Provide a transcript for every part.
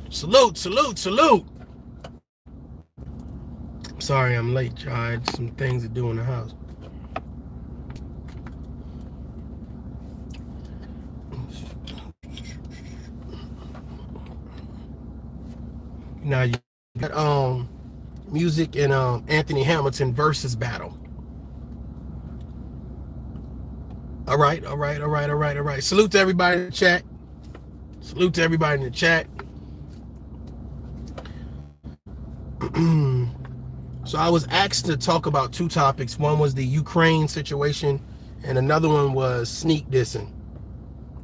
Salute, salute, salute. Sorry I'm late, y'all. I had some things to do in the house. Now you got music and Anthony Hamilton versus battle. All right, all right, all right, all right, all right. Salute to everybody in the chat. Salute to everybody in the chat. So I was asked to talk about two topics. One was the Ukraine situation, and another one was sneak dissing.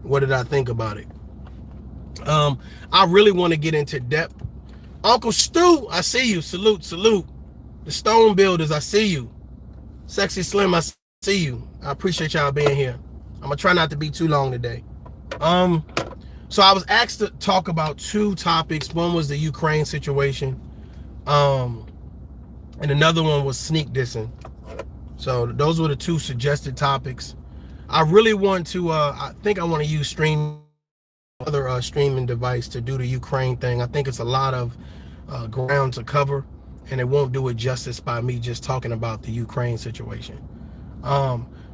What did I think about it? I really want to get into depth. Uncle Stu, I see you. Salute, salute. The Stone Builders, I see you. Sexy Slim, I see you. I appreciate y'all being here. I'm gonna try not to be too long today. So I was asked to talk about two topics. One was the Ukraine situation, and another one was sneak dissing. So those were the two suggested topics. I really want to. I think I want to use other streaming device to do the Ukraine thing. I think it's a lot of ground to cover, and it won't do it justice by me just talking about the Ukraine situation.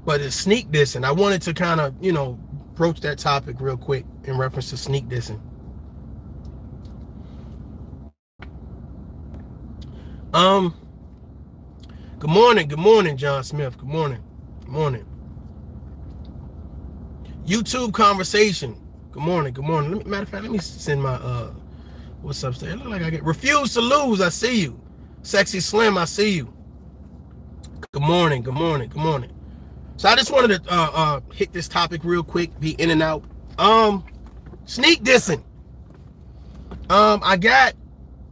But it's sneak dissing. I wanted to kind of, broach that topic real quick in reference to sneak dissing. Good morning, John Smith. Good morning. Good morning. YouTube conversation. Good morning. Matter of fact, let me send my what's up there? It look like I get refuse to lose. I see you. Sexy Slim, I see you. Good morning. So I just wanted to hit this topic real quick, be in and out. Sneak dissing. I got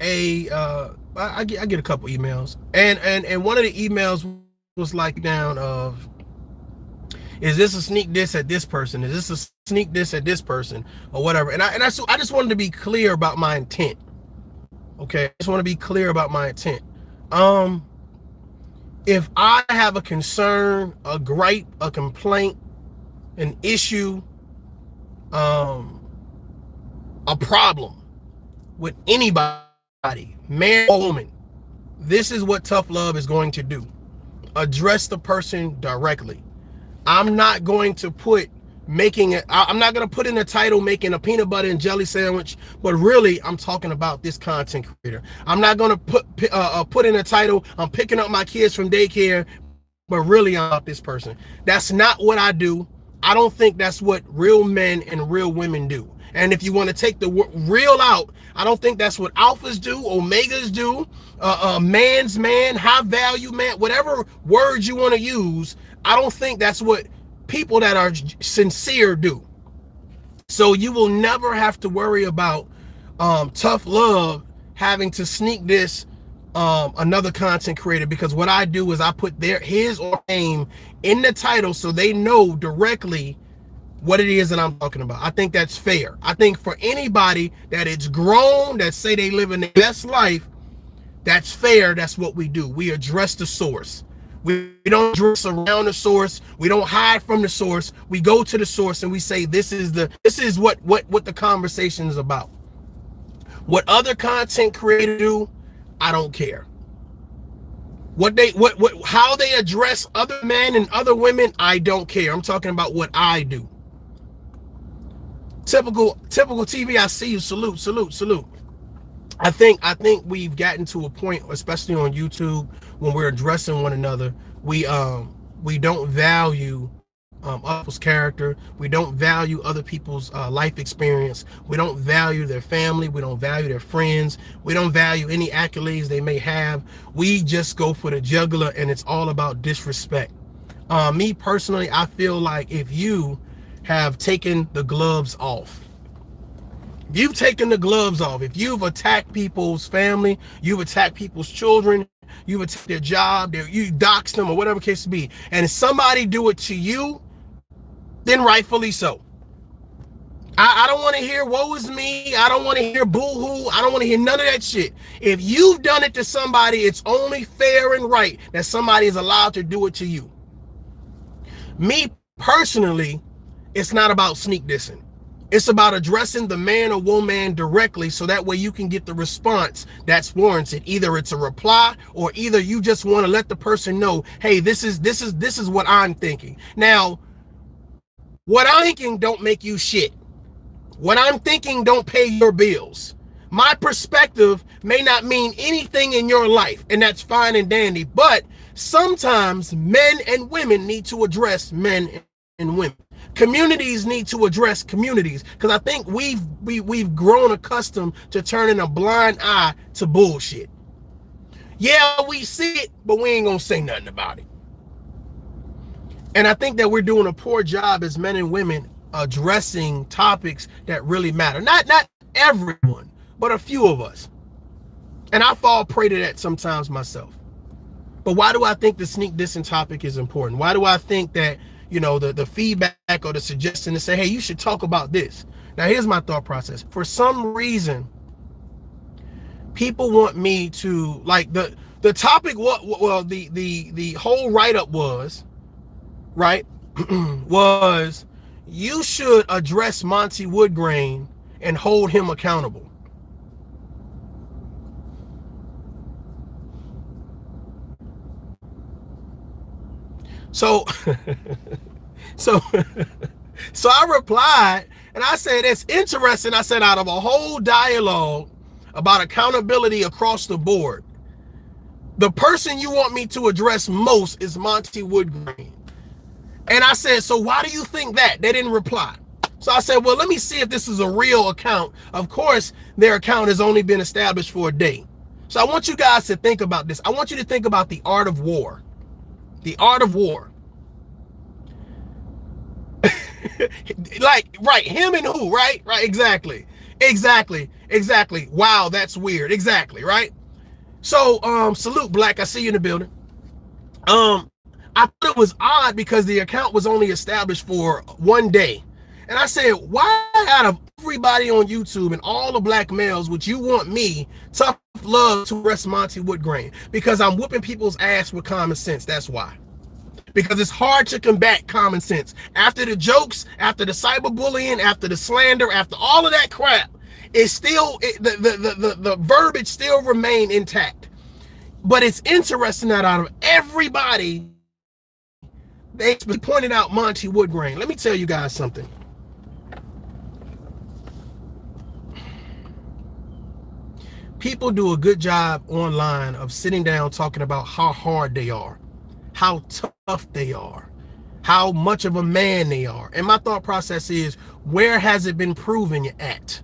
I get a couple emails, and one of the emails was like down of, is this a sneak diss at this person? Is this a sneak diss at this person, or whatever? And I just wanted to be clear about my intent. Okay, I just want to be clear about my intent. If I have a concern, a gripe, a complaint, an issue, a problem with anybody, man or woman, this is what Tough Love is going to do. Address the person directly. I'm not going to put I'm not going to put in the title making a peanut butter and jelly sandwich, but really I'm talking about this content creator. I'm not going to put in a title, I'm picking up my kids from daycare, but really I'm about this person. That's not what I do. I don't think that's what real men and real women do. And if you want to take the real out, I don't think that's what alphas do, omegas do, man's man, high value man, whatever words you want to use. I don't think that's what people that are sincere do. So you will never have to worry about Tough Love having to sneak this another content creator, because what I do is I put his or name in the title so they know directly what it is that I'm talking about. I think that's fair. I think for anybody that is grown, that say they live in their best life, that's fair. That's what we do. We address the source. We don't dress around the source. We don't hide from the source. We go to the source and we say, this is what the conversation is about. What other content creators do, I don't care. How they address other men and other women, I don't care. I'm talking about what I do. Typical TV, I see you. Salute. I think we've gotten to a point, especially on YouTube, when we're addressing one another, we don't value other people's character. We don't value other people's life experience. We don't value their family. We don't value their friends. We don't value any accolades they may have. We just go for the jugular, and it's all about disrespect. Me personally, I feel like if you have taken the gloves off, you've taken the gloves off. If you've attacked people's family, you've attacked people's children, you've attacked their job, you doxed them, or whatever the case be, and if somebody do it to you, then rightfully so. I don't want to hear woe is me. I don't want to hear boo-hoo. I don't want to hear none of that shit. If you've done it to somebody, it's only fair and right that somebody is allowed to do it to you. Me personally, it's not about sneak dissing. It's about addressing the man or woman directly, so that way you can get the response that's warranted. Either it's a reply, or either you just want to let the person know, hey, this is what I'm thinking. Now, what I'm thinking don't make you shit. What I'm thinking don't pay your bills. My perspective may not mean anything in your life, and that's fine and dandy, but sometimes men and women need to address men and women. Communities need to address communities, because I think we've grown accustomed to turning a blind eye to bullshit. Yeah, we see it, but we ain't gonna say nothing about it. And I think that we're doing a poor job as men and women addressing topics that really matter. Not everyone, but a few of us. And I fall prey to that sometimes myself. But why do I think the sneak dissing topic is important? Why do I think that, you know, the feedback or the suggestion to say, hey, you should talk about this? Now, here's my thought process. For some reason, people want me to, like, the topic, well, the whole write-up was, right, was you should address Monty Woodgrain and hold him accountable. So, so I replied and I said, it's interesting. I said, out of a whole dialogue about accountability across the board, the person you want me to address most is Monty Woodgrain. And I said, so why do you think that? They didn't reply. So I said, well, let me see if this is a real account. Of course, their account has only been established for a day. So I want you guys to think about this. I want you to think about the art of war. The art of war. Like, right, him and who, right? Right, exactly. Wow, that's weird. Exactly, right? So, salute, Black. I see you in the building. I thought it was odd because the account was only established for one day. And I said, why out of everybody on YouTube and all the black males would you want me, Tough Love, to arrest Monty Woodgrain? Because I'm whooping people's ass with common sense. That's why. Because it's hard to combat common sense. After the jokes, after the cyberbullying, after the slander, after all of that crap, it's still, the verbiage still remain intact. But it's interesting that out of everybody, they pointed out Monty Woodgrain. Let me tell you guys something. People do a good job online of sitting down talking about how hard they are, how tough they are, how much of a man they are. And my thought process is, where has it been proven you're at?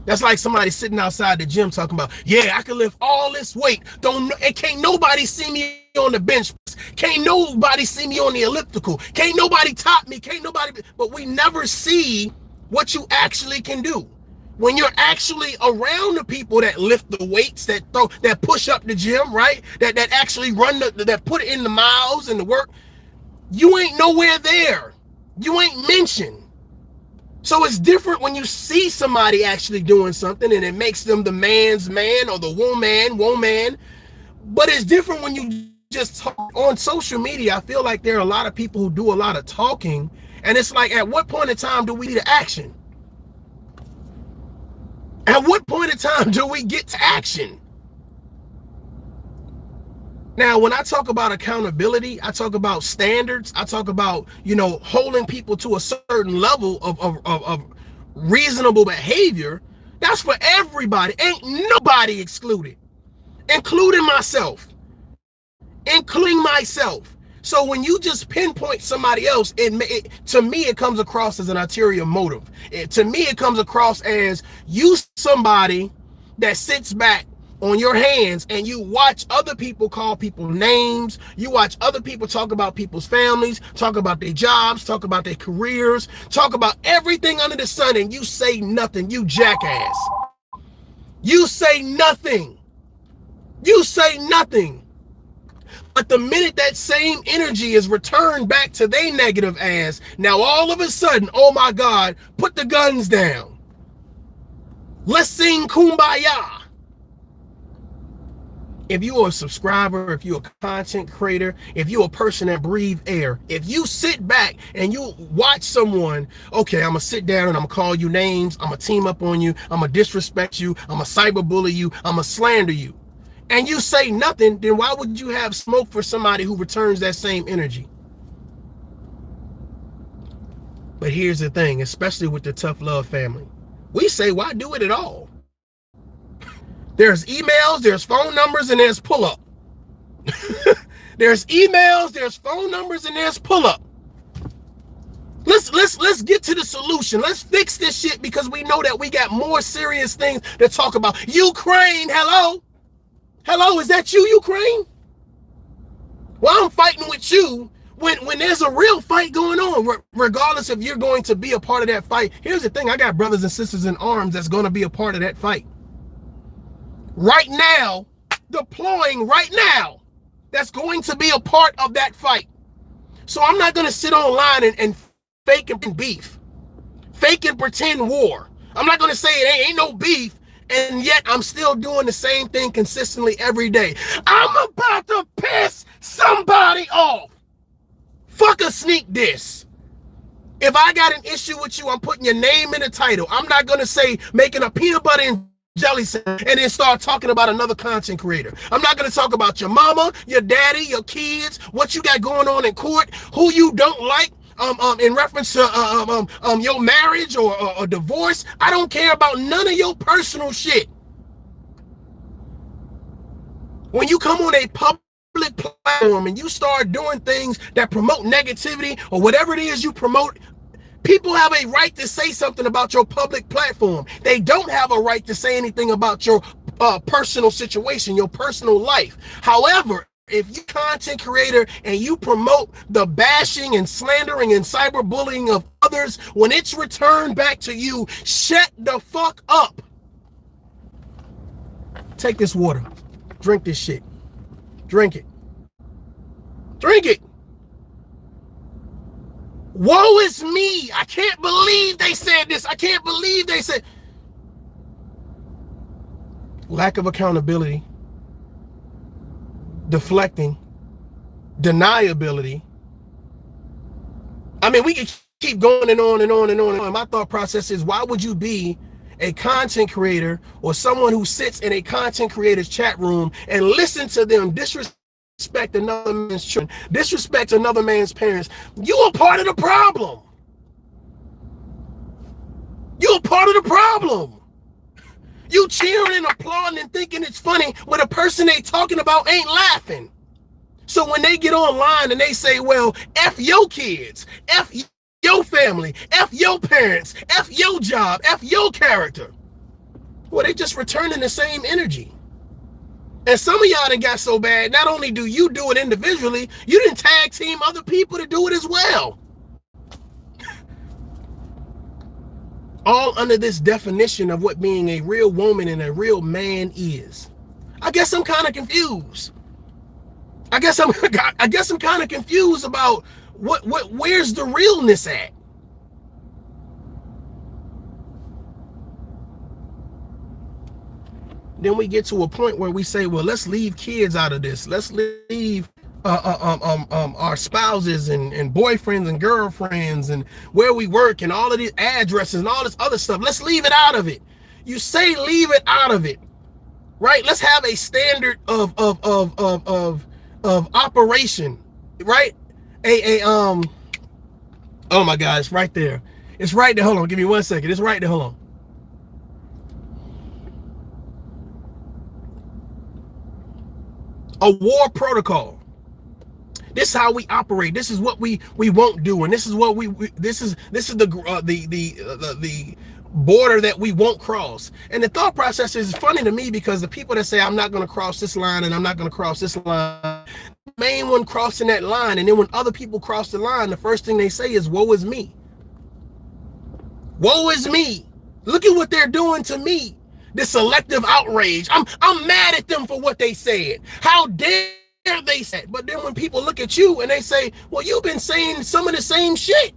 That's like somebody sitting outside the gym talking about, yeah, I can lift all this weight. Can't nobody see me on the bench. Can't nobody see me on the elliptical. Can't nobody top me. Can't nobody. But we never see what you actually can do. When you're actually around the people that lift the weights, that push up the gym, right? That actually run that put in the miles and the work, you ain't nowhere there. You ain't mentioned. So it's different when you see somebody actually doing something and it makes them the man's man or the woman. But it's different when you just talk on social media. I feel like there are a lot of people who do a lot of talking, and it's like, at what point in time do we need action? At what point in time do we get to action? Now, when I talk about accountability, I talk about standards. I talk about, you know, holding people to a certain level of reasonable behavior. That's for everybody. Ain't nobody excluded, including myself. So when you just pinpoint somebody else, to me, it comes across as an ulterior motive. To me, it comes across as you somebody that sits back on your hands and you watch other people call people names. You watch other people talk about people's families, talk about their jobs, talk about their careers, talk about everything under the sun, and you say nothing. You jackass. You say nothing. You say nothing. But the minute that same energy is returned back to their negative ass, now all of a sudden, oh my God, put the guns down. Let's sing Kumbaya. If you're a subscriber, if you're a content creator, if you're a person that breathes air, if you sit back and you watch someone, okay, I'm gonna sit down and I'm gonna call you names, I'm gonna team up on you, I'm gonna disrespect you, I'm gonna cyberbully you, I'm gonna slander you, and you say nothing, then why would you have smoke for somebody who returns that same energy? But here's the thing, especially with the Tough Love family, we say, why do it at all? There's emails, there's phone numbers, and there's pull-up. There's emails, there's phone numbers, and there's pull-up. Let's get to the solution. Let's fix this shit, because we know that we got more serious things to talk about. Ukraine, hello? Hello, is that you, Ukraine? Well, I'm fighting with you when there's a real fight going on, regardless if you're going to be a part of that fight. Here's the thing, I got brothers and sisters in arms that's going to be a part of that fight. Right now, deploying right now, that's going to be a part of that fight. So I'm not going to sit online and fake and beef, fake and pretend war. I'm not going to say it ain't no beef, and yet I'm still doing the same thing consistently every day. I'm about to piss somebody off. Fuck a sneak diss. If I got an issue with you, I'm putting your name in the title. I'm not going to say making a peanut butter and jelly sandwich and then start talking about another content creator. I'm not going to talk about your mama, your daddy, your kids, what you got going on in court, who you don't like, in reference to your marriage or divorce. I don't care about none of your personal shit. When you come on a public platform and you start doing things that promote negativity or whatever it is you promote, people have a right to say something about your public platform. They don't have a right to say anything about your personal situation, your personal life. However, if you're a content creator and you promote the bashing and slandering and cyberbullying of others, when it's returned back to you, shut the fuck up. Take this water. Drink this shit. Drink it. Drink it. Woe is me. I can't believe they said this. I can't believe they said. Lack of accountability, deflecting, deniability. I mean, we can keep going and on and on and on and on. My thought process is, why would you be a content creator or someone who sits in a content creator's chat room and listen to them disrespect another man's children, disrespect another man's parents? You are part of the problem. You're part of the problem. You cheering and applauding and thinking it's funny when the person they talking about ain't laughing. So when they get online and they say, well, F your kids, F your family, F your parents, F your job, F your character. Well, they just returning the same energy. And some of y'all done got so bad, not only do you do it individually, you didn't tag team other people to do it as well. All under this definition of what being a real woman and a real man is. I guess I'm kind of confused. I guess I'm kind of confused about where's the realness at? Then we get to a point where we say, well, let's leave kids out of this. Let's leave our spouses and boyfriends and girlfriends and where we work and all of these addresses and all this other stuff. Let's leave it out of it. You say leave it out of it, right? Let's have a standard of operation, right? Oh my God, it's right there. It's right there. Hold on, give me 1 second. It's right there. Hold on. A war protocol. This is how we operate. This is what we won't do, and this is what this is the border that we won't cross. And the thought process is funny to me, because the people that say I'm not going to cross this line and I'm not going to cross this line, the main one crossing that line, and then when other people cross the line, the first thing they say is, woe is me. Woe is me. Look at what they're doing to me. This selective outrage. I'm mad at them for what they said. How dare they say it? But then when people look at you and they say, well, you've been saying some of the same shit.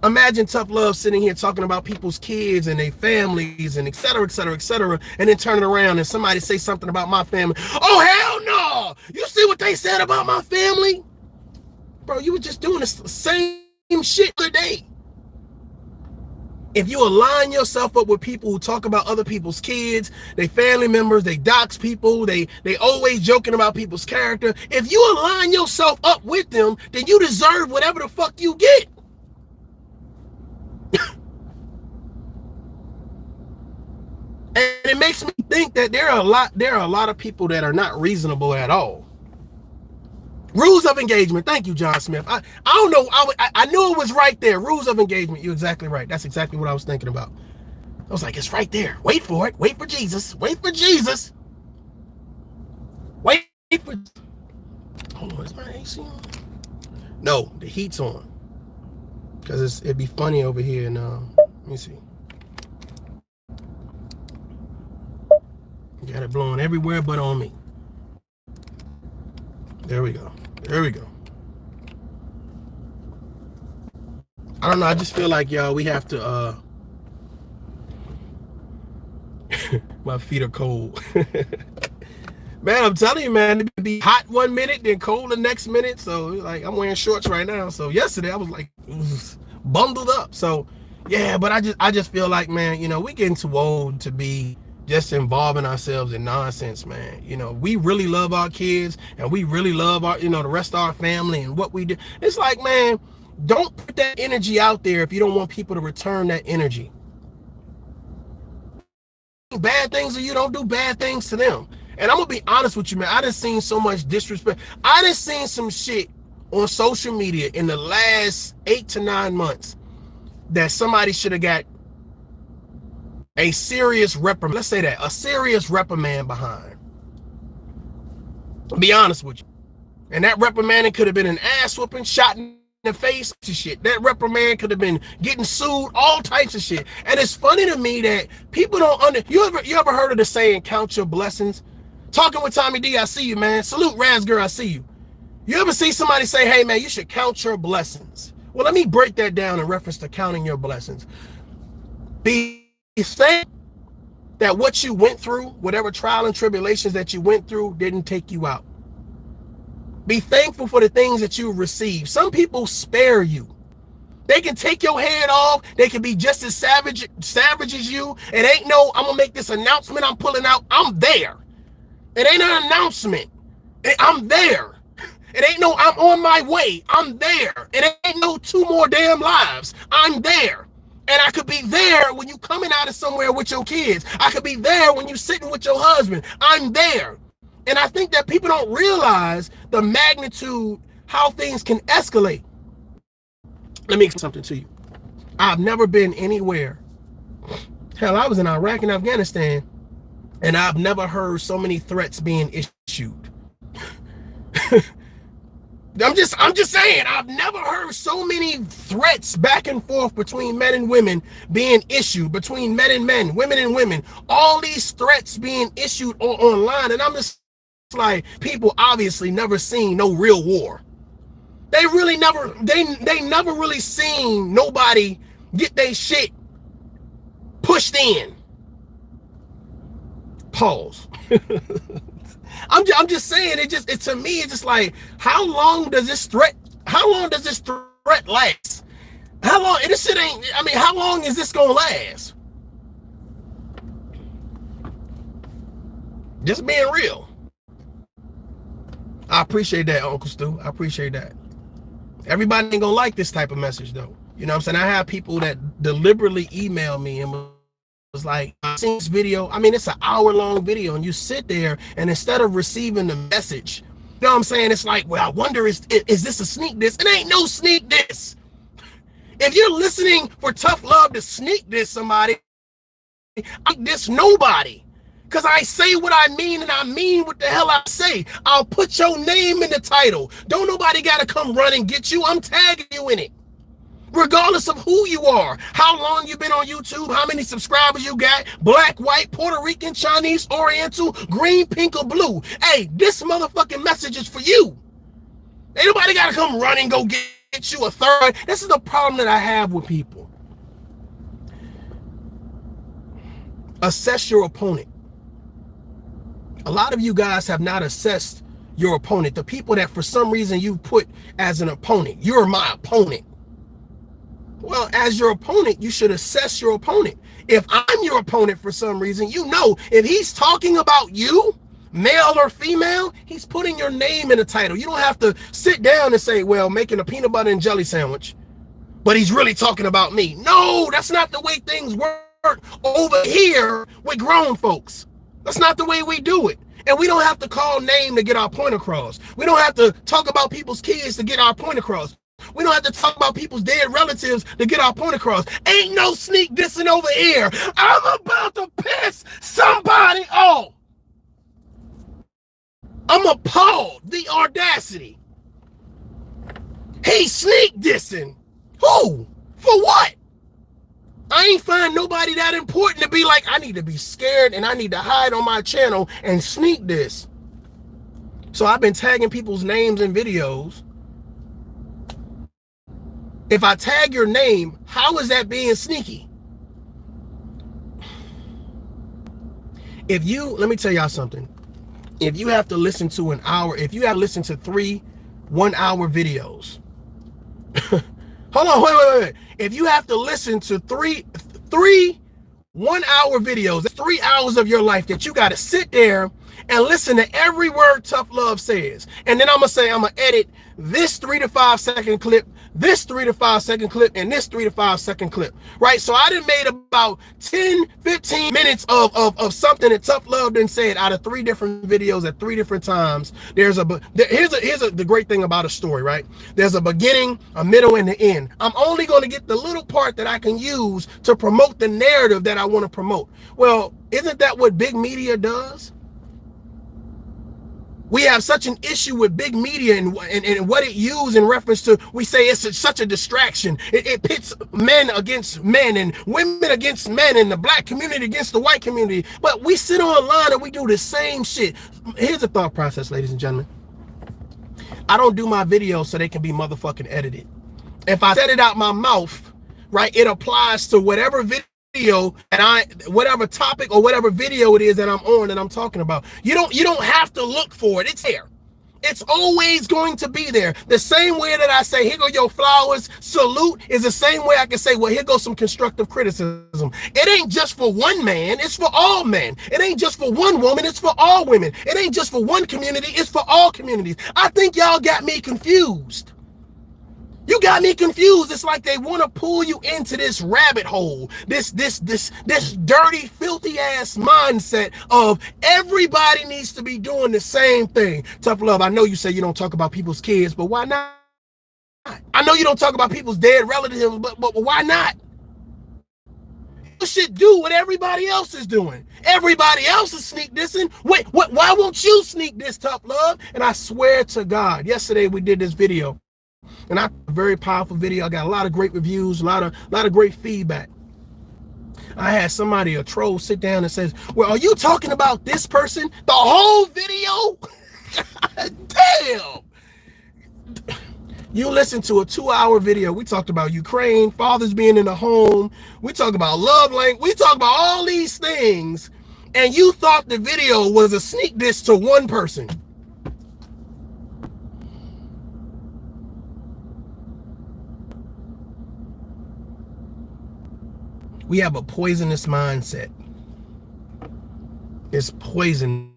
Imagine Tough Love sitting here talking about people's kids and their families and et cetera, et cetera, et cetera, and then turning around and somebody say something about my family. Oh, hell no! You see what they said about my family? Bro, you were just doing the same shit today. If you align yourself up with people who talk about other people's kids, they family members, they dox people, they always joking about people's character. If you align yourself up with them, then you deserve whatever the fuck you get. And it makes me think that there are a lot of people that are not reasonable at all. Rules of engagement. Thank you, John Smith. I don't know. I knew it was right there. Rules of engagement. You're exactly right. That's exactly what I was thinking about. I was like, it's right there. Wait for it. Wait for Jesus. Wait for Jesus. Wait for. Hold on. Is my AC on? No, the heat's on. Because it'd be funny over here. And let me see. Got it blowing everywhere but on me. There we go. There we go. I don't know. I just feel like, y'all, we have to, my feet are cold. Man, I'm telling you, man, it be hot one minute, then cold the next minute. So, like, I'm wearing shorts right now. So, yesterday, I was, like, bundled up. So, yeah, but I just feel like, man, you know, we getting too old to be just involving ourselves in nonsense, man. You know, we really love our kids and we really love our, you know, the rest of our family and what we do. It's like, man, don't put that energy out there if you don't want people to return that energy. Bad things, or you don't do bad things to them. And I'm gonna be honest with you, man. I done seen so much disrespect. I done seen some shit on social media in the last 8 to 9 months that somebody should have got a serious reprimand. Let's say that, a serious reprimand behind. I'll be honest with you. And that reprimand could have been an ass whooping, shot in the face to shit. That reprimand could have been getting sued, all types of shit. And it's funny to me that people don't you ever heard of the saying, count your blessings? Talking with Tommy D, I see you, man. Salute Razgirl, I see you. You ever see somebody say, hey, man, you should count your blessings? Well, let me break that down in reference to counting your blessings. Be thankful that what you went through, whatever trial and tribulations that you went through, didn't take you out. Be thankful for the things that you received. Some people spare you. They can take your head off. They can be just as savage as you. It ain't no, I'm gonna make this announcement I'm pulling out. I'm there. It ain't an announcement. I'm there. It ain't no, I'm on my way. I'm there. It ain't no 2 more damn lives. I'm there. And I could be there when you coming out of somewhere with your kids. I could be there when you sitting with your husband. I'm there. And I think that people don't realize the magnitude, how things can escalate. Let me explain something to you. I've never been anywhere. Hell, I was in Iraq and Afghanistan, and I've never heard so many threats being issued. I'm just saying, I've never heard so many threats back and forth between men and women being issued, between men and men, women and women, all these threats being issued online. And I'm just like, people obviously never seen no real war. They really never, they never really seen nobody get their shit pushed in. Pause. I'm just saying, it to me, it's just like, how long does this threat last? How long, this shit ain't, I mean, how long is this gonna last? Just being real. I appreciate that, Uncle Stu. I appreciate that. Everybody ain't gonna like this type of message though. You know what I'm saying? I have people that deliberately email me and was like, I seen this video. I mean, it's an hour-long video, and you sit there, and instead of receiving the message, you know what I'm saying? It's like, well, I wonder, is this a sneak diss? It ain't no sneak diss. If you're listening for Tough Love to sneak diss somebody, I diss nobody. Because I say what I mean, and I mean what the hell I say. I'll put your name in the title. Don't nobody got to come run and get you. I'm tagging you in it. Regardless of who you are, how long you've been on YouTube, how many subscribers you got, black, white, Puerto Rican, Chinese, Oriental, green, pink, or blue. Hey, this motherfucking message is for you. Ain't nobody got to come run and go get get you a third. This is the problem that I have with people. Assess your opponent. A lot of you guys have not assessed your opponent. The people that for some reason you put as an opponent. You're my opponent. Well, as your opponent, you should assess your opponent. If I'm your opponent for some reason, you know, if he's talking about you, male or female, he's putting your name in the title. You don't have to sit down and say, well, making a peanut butter and jelly sandwich, but he's really talking about me. No, that's not the way things work over here with grown folks. That's not the way we do it. And we don't have to call name to get our point across. We don't have to talk about people's kids to get our point across. We don't have to talk about people's dead relatives to get our point across. Ain't no sneak dissing over here. I'm about to piss somebody off. I'm appalled. The audacity. He sneak dissing. Who? For what? I ain't find nobody that important to be like, I need to be scared and I need to hide on my channel and sneak this. So I've been tagging people's names in videos. If I tag your name, how is that being sneaky? Let me tell y'all something. If you have to listen to an hour, if you have to listen to 3 1-hour videos, hold on, wait. If you have to listen to three 1-hour videos, that's 3 hours of your life that you got to sit there and listen to every word ToughLove says. And then I'm going to edit this 3 to 5 second clip, this 3 to 5 second clip, and this 3 to 5 second clip, right? So I done made about 10, 15 minutes of something that ToughLove done said out of 3 different videos at 3 different times. Here's the great thing about a story, right? There's a beginning, a middle, and the end. I'm only going to get the little part that I can use to promote the narrative that I want to promote. Well, isn't that what big media does? We have such an issue with big media and what it uses in reference to, we say it's such a distraction. It pits men against men and women against men and the black community against the white community. But we sit online and we do the same shit. Here's the thought process, ladies and gentlemen. I don't do my videos so they can be motherfucking edited. If I said it out my mouth, right, it applies to whatever video and whatever topic or whatever video it is that I'm on and I'm talking about. You don't have to look for it. It's there. It's always going to be there. The same way that I say, here go your flowers, salute, is the same way I can say, well, here goes some constructive criticism. It ain't just for one man, it's for all men. It ain't just for one woman, it's for all women. It ain't just for one community, it's for all communities. I think y'all got me confused. You got me confused. It's like they want to pull you into this rabbit hole, this dirty, filthy ass mindset of everybody needs to be doing the same thing. ToughLove, I know you say you don't talk about people's kids, but why not? I know you don't talk about people's dead relatives, but why not? You should do what everybody else is doing. Everybody else is sneak dissing. Wait, why won't you sneak this, ToughLove? And I swear to God, yesterday we did this video. And a very powerful video. I got a lot of great reviews, a lot of great feedback. I had somebody, a troll, sit down and says, well, are you talking about this person? The whole video? God damn. You listen to a 2-hour video. We talked about Ukraine, fathers being in the home. We talked about love language. We talked about all these things. And you thought the video was a sneak diss to one person. We have a poisonous mindset. It's poisonous.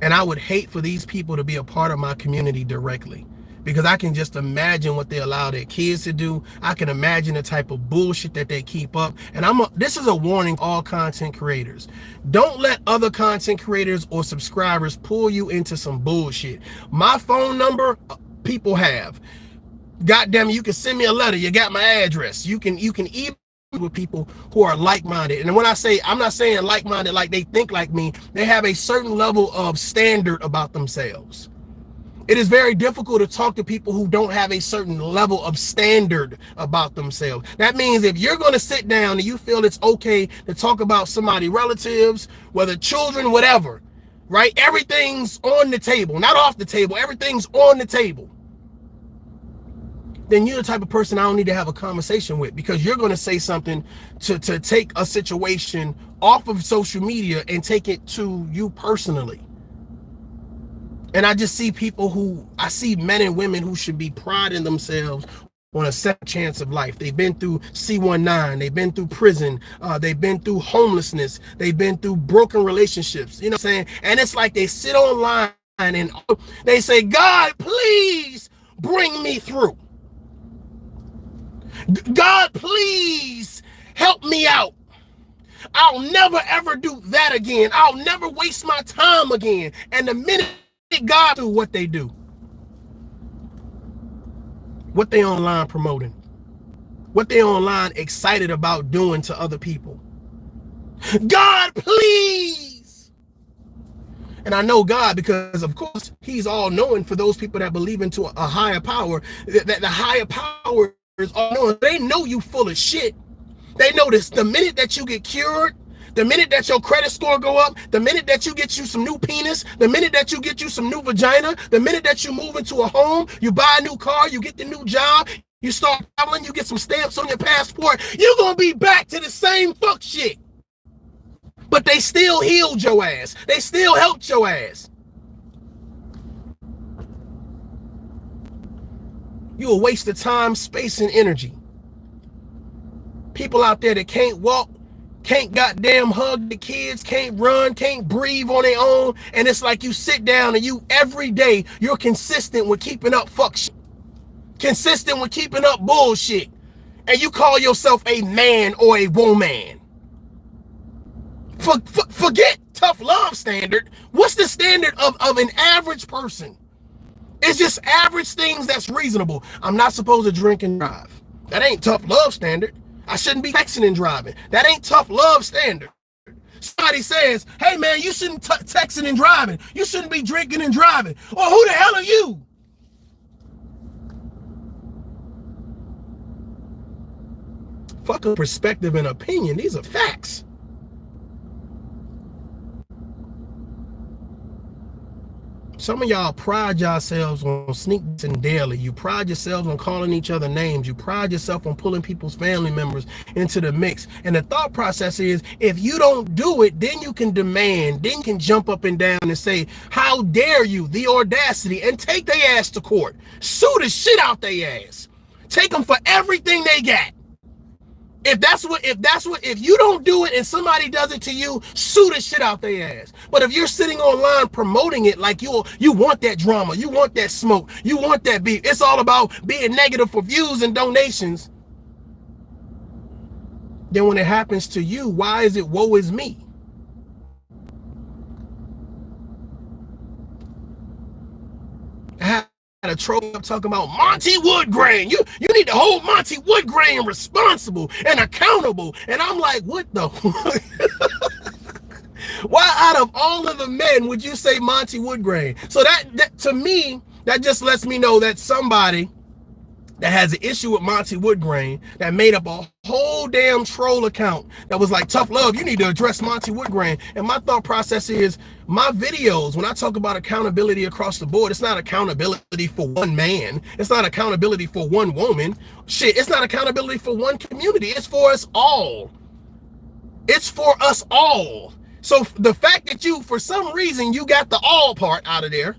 And I would hate for these people to be a part of my community directly, because I can just imagine what they allow their kids to do. I can imagine the type of bullshit that they keep up. And this is a warning to all content creators. Don't let other content creators or subscribers pull you into some bullshit. My phone number, people have. God damn it, you can send me a letter. You got my address. You can email with people who are like-minded. And when I say, I'm not saying like-minded like they think like me, they have a certain level of standard about themselves. It is very difficult to talk to people who don't have a certain level of standard about themselves. That means if you're going to sit down and you feel it's okay to talk about somebody's relatives, whether children, whatever, right? Everything's on the table, not off the table. Everything's on the table. then you're the type of person I don't need to have a conversation with, because you're going to say something to take a situation off of social media and take it to you personally. And I just see I see men and women who should be priding themselves on a second chance of life. They've been through C19, they've been through prison, they've been through homelessness, they've been through broken relationships, you know what I'm saying? And it's like they sit online and they say, God, please bring me through. God, please help me out. I'll never ever do that again. I'll never waste my time again. And the minute God do what they do, what they online promoting, what they online excited about doing to other people. God, please. And I know God because, of course, he's all knowing for those people that believe into a higher power, that the higher power is all knowing. They know you full of shit. They know this. The minute that you get cured, the minute that your credit score go up, the minute that you get you some new penis, the minute that you get you some new vagina, the minute that you move into a home, you buy a new car, you get the new job, you start traveling, you get some stamps on your passport, you're going to be back to the same fuck shit. But they still healed your ass. They still helped your ass. You a waste of time, space, and energy. People out there that can't walk, can't goddamn hug the kids, can't run, can't breathe on their own. And it's like you sit down and you every day, you're consistent with keeping up fuck shit. Consistent with keeping up bullshit. And you call yourself a man or a woman. Forget tough love standard. What's the standard of an average person? It's just average things that's reasonable. I'm not supposed to drink and drive. That ain't tough love standard. I shouldn't be texting and driving. That ain't tough love standard. Somebody says, hey man, you shouldn't texting and driving. You shouldn't be drinking and driving. Well, who the hell are you? Fuck a perspective and opinion. These are facts. Some of y'all pride yourselves on sneaking daily. You pride yourselves on calling each other names. You pride yourself on pulling people's family members into the mix. And the thought process is, if you don't do it, then you can demand, then you can jump up and down and say, how dare you, the audacity, and take their ass to court. Sue the shit out their ass. Take them for everything they got. If you don't do it and somebody does it to you, sue the shit out their ass. But if you're sitting online promoting it like you want that drama, you want that smoke, you want that beef, it's all about being negative for views and donations, then when it happens to you, why is it woe is me? A troll up talking about Monty Woodgrain. You need to hold Monty Woodgrain responsible and accountable. And I'm like, what the why out of all of the men would you say Monty Woodgrain? So that to me, that just lets me know that somebody that has an issue with Monty Woodgrain that made up a whole damn troll account that was like, tough love, you need to address Monty Woodgrain. And my thought process is, my videos, when I talk about accountability across the board, it's not accountability for one man. It's not accountability for one woman. Shit, it's not accountability for one community. It's for us all. It's for us all. So the fact that you, for some reason, you got the all part out of there,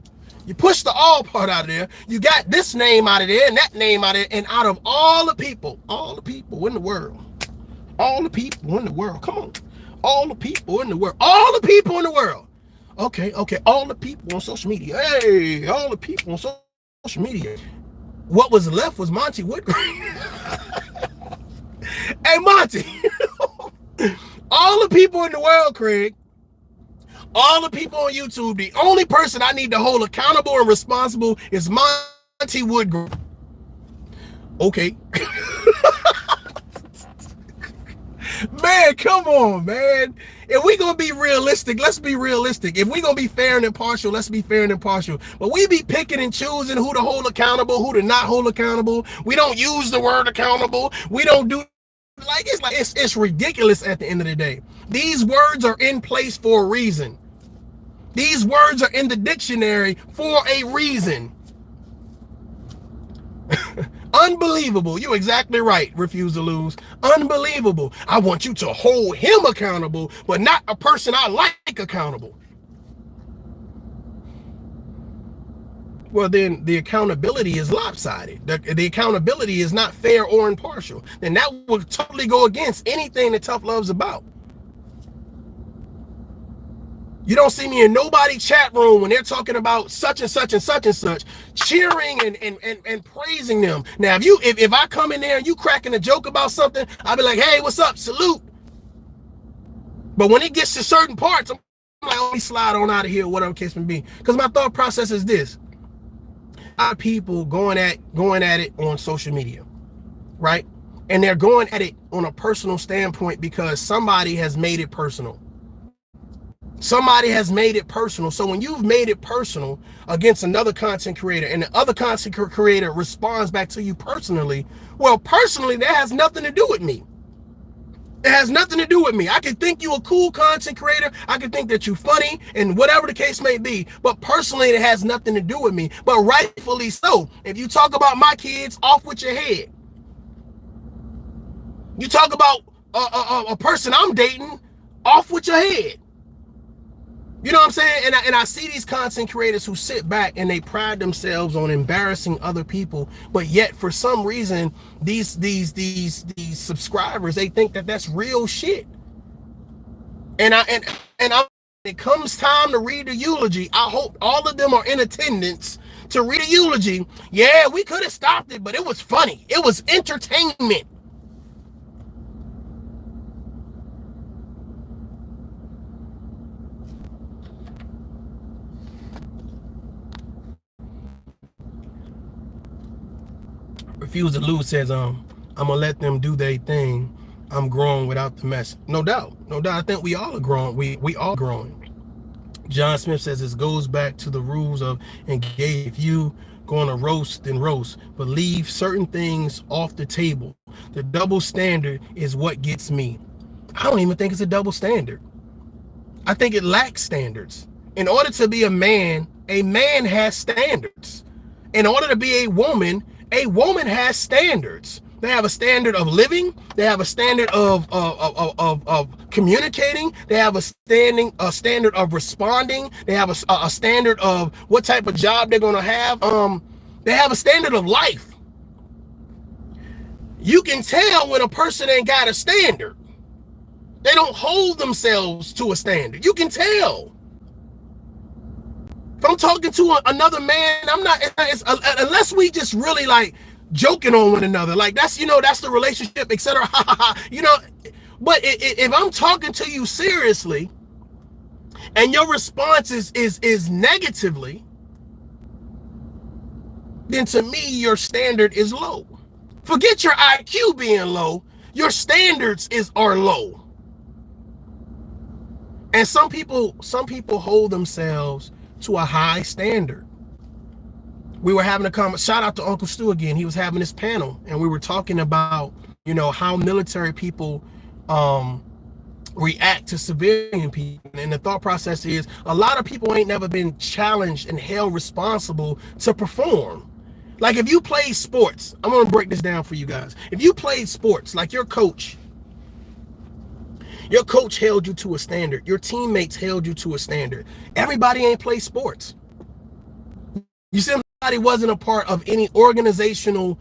you push the all part out of there, you got this name out of there and that name out of there, and out of all the people in the world, come on, all the people in the world, okay, all the people on social media, hey, all the people on social media, what was left was Monty Woodgrain. Hey, Monty, all the people in the world, Craig, all the people on YouTube, the only person I need to hold accountable and responsible is Monty Woodgrain. Okay. Man, come on, man. If we gonna be realistic, let's be realistic. If we gonna be fair and impartial, let's be fair and impartial. But we be picking and choosing who to hold accountable, who to not hold accountable. We don't use the word accountable. We don't do it's ridiculous at the end of the day. These words are in place for a reason. These words are in the dictionary for a reason. Unbelievable. You're exactly right. Refuse to lose. Unbelievable. I want you to hold him accountable, but not a person I like accountable. Well, then the accountability is lopsided. The accountability is not fair or impartial. Then that would totally go against anything that Tough Love's about. You don't see me in nobody chat room when they're talking about such and such and such and such, cheering and praising them. Now, if I come in there and you cracking a joke about something, I'll be like, hey, what's up? Salute. But when it gets to certain parts, I'm like, let me slide on out of here, whatever case may be. Because my thought process is this. A lot of people going at it on social media, right? And they're going at it on a personal standpoint because somebody has made it personal. Somebody has made it personal. So when you've made it personal against another content creator and the other content creator responds back to you personally, well, personally, that has nothing to do with me. It has nothing to do with me. I can think you a cool content creator. I can think that you're funny and whatever the case may be. But personally, it has nothing to do with me. But rightfully so. If you talk about my kids, off with your head. You talk about a person I'm dating, off with your head. You know what I'm saying? And I see these content creators who sit back and they pride themselves on embarrassing other people, but yet for some reason these subscribers, they think that that's real shit. And when it comes time to read the eulogy, I hope all of them are in attendance to read a eulogy. Yeah, we could have stopped it, but it was funny. It was entertainment. Refuse to lose says, I'm gonna let them do their thing. I'm growing without the mess. No doubt. No doubt. I think we all are growing. We all growing. John Smith says this goes back to the rules of engage. If you going to roast, then roast, but leave certain things off the table. The double standard is what gets me. I don't even think it's a double standard. I think it lacks standards. In order to be a man has standards. In order to be a woman has standards. They have a standard of living. They have a standard of communicating. They have a standard of responding. They have a standard of what type of job they're gonna have. They have a standard of life. You can tell when a person ain't got a standard. They don't hold themselves to a standard. You can tell. If I'm talking to another man, I'm not, unless we just really like joking on one another, like that's the relationship, etc. But if I'm talking to you seriously and your response is negatively, then to me your standard is low. Forget your IQ being low, your standards are low. And some people hold themselves to a high standard. We were having a comment. Shout out to Uncle Stu again. He was having this panel and we were talking about, how military people react to civilian people. And the thought process is a lot of people ain't never been challenged and held responsible to perform. Like if you play sports, I'm going to break this down for you guys. If you played sports, like your coach held you to a standard. Your teammates held you to a standard. Everybody ain't play sports. You see, everybody wasn't a part of any organizational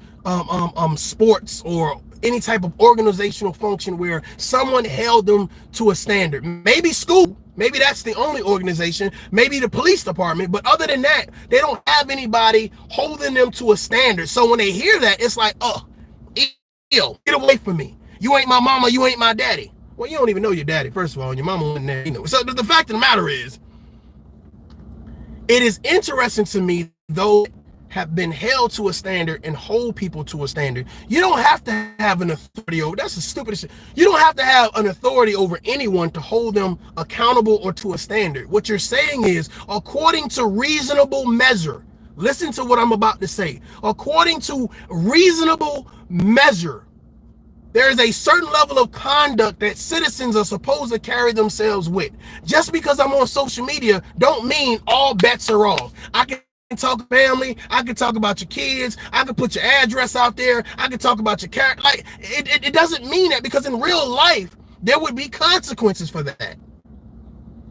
sports or any type of organizational function where someone held them to a standard. Maybe school, maybe that's the only organization, maybe the police department, but other than that, they don't have anybody holding them to a standard. So when they hear that, it's like, oh, ew, get away from me. You ain't my mama, you ain't my daddy. Well, you don't even know your daddy, first of all, and your mama wasn't there, So the fact of the matter is, it is interesting to me, though, have been held to a standard and hold people to a standard. You don't have to have an authority over, that's the stupidest shit. You don't have to have an authority over anyone to hold them accountable or to a standard. What you're saying is, according to reasonable measure, listen to what I'm about to say. According to reasonable measure, there is a certain level of conduct that citizens are supposed to carry themselves with. Just because I'm on social media don't mean all bets are off. I can talk family. I can talk about your kids. I can put your address out there. I can talk about your character. Like, it doesn't mean that, because in real life, there would be consequences for that.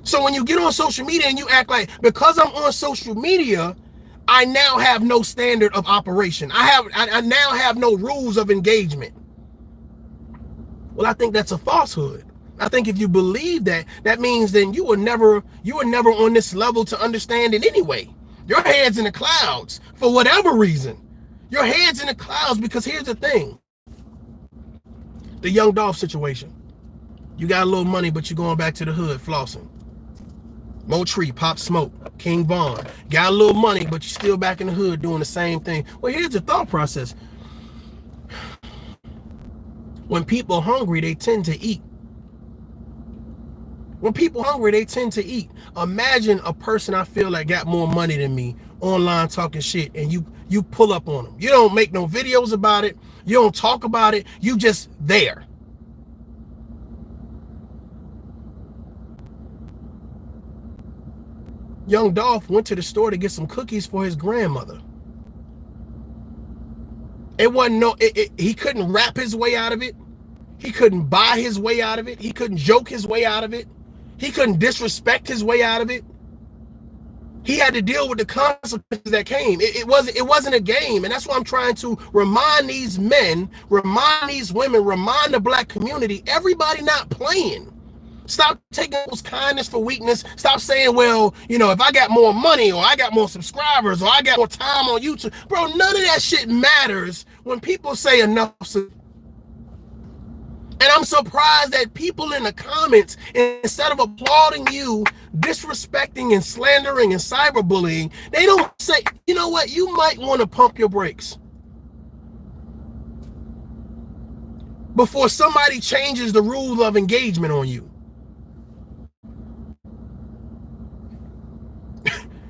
So when you get on social media and you act like, because I'm on social media, I now have no standard of operation. I now have no rules of engagement. Well, I think that's a falsehood. I think if you believe that, that means then you were never on this level to understand it anyway. Your head's in the clouds for whatever reason. Your head's in the clouds because here's the thing. The Young Dolph situation. You got a little money, but you're going back to the hood flossing. Mo Tree, Pop Smoke, King Von. Got a little money, but you're still back in the hood doing the same thing. Well, here's the thought process. When people are hungry, they tend to eat. When people are hungry, they tend to eat. Imagine a person I feel like got more money than me online talking shit, and you pull up on them. You don't make no videos about it. You don't talk about it. You just there. Young Dolph went to the store to get some cookies for his grandmother. It wasn't he couldn't rap his way out of it. He couldn't buy his way out of it. He couldn't joke his way out of it. He couldn't disrespect his way out of it. He had to deal with the consequences that came. It wasn't a game. And that's why I'm trying to remind these men, remind these women, remind the black community, everybody not playing. Stop taking those kindness for weakness. Stop saying, well, you know, if I got more money or I got more subscribers or I got more time on YouTube. Bro, none of that shit matters when people say enough. And I'm surprised that people in the comments, instead of applauding you, disrespecting and slandering and cyberbullying, they don't say, you know what, you might want to pump your brakes before somebody changes the rules of engagement on you.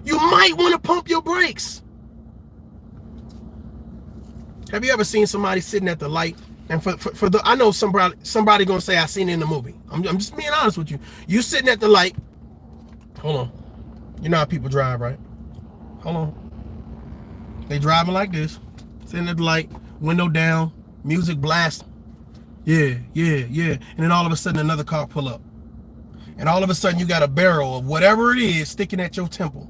You might want to pump your brakes. Have you ever seen somebody sitting at the light? And for the, I know somebody gonna say I seen it in the movie. I'm just being honest with you. You sitting at the light. Hold on. You know how people drive, right? Hold on. They driving like this, sitting at the light, window down, music blast. Yeah. And then all of a sudden another car pull up. And all of a sudden you got a barrel of whatever it is sticking at your temple.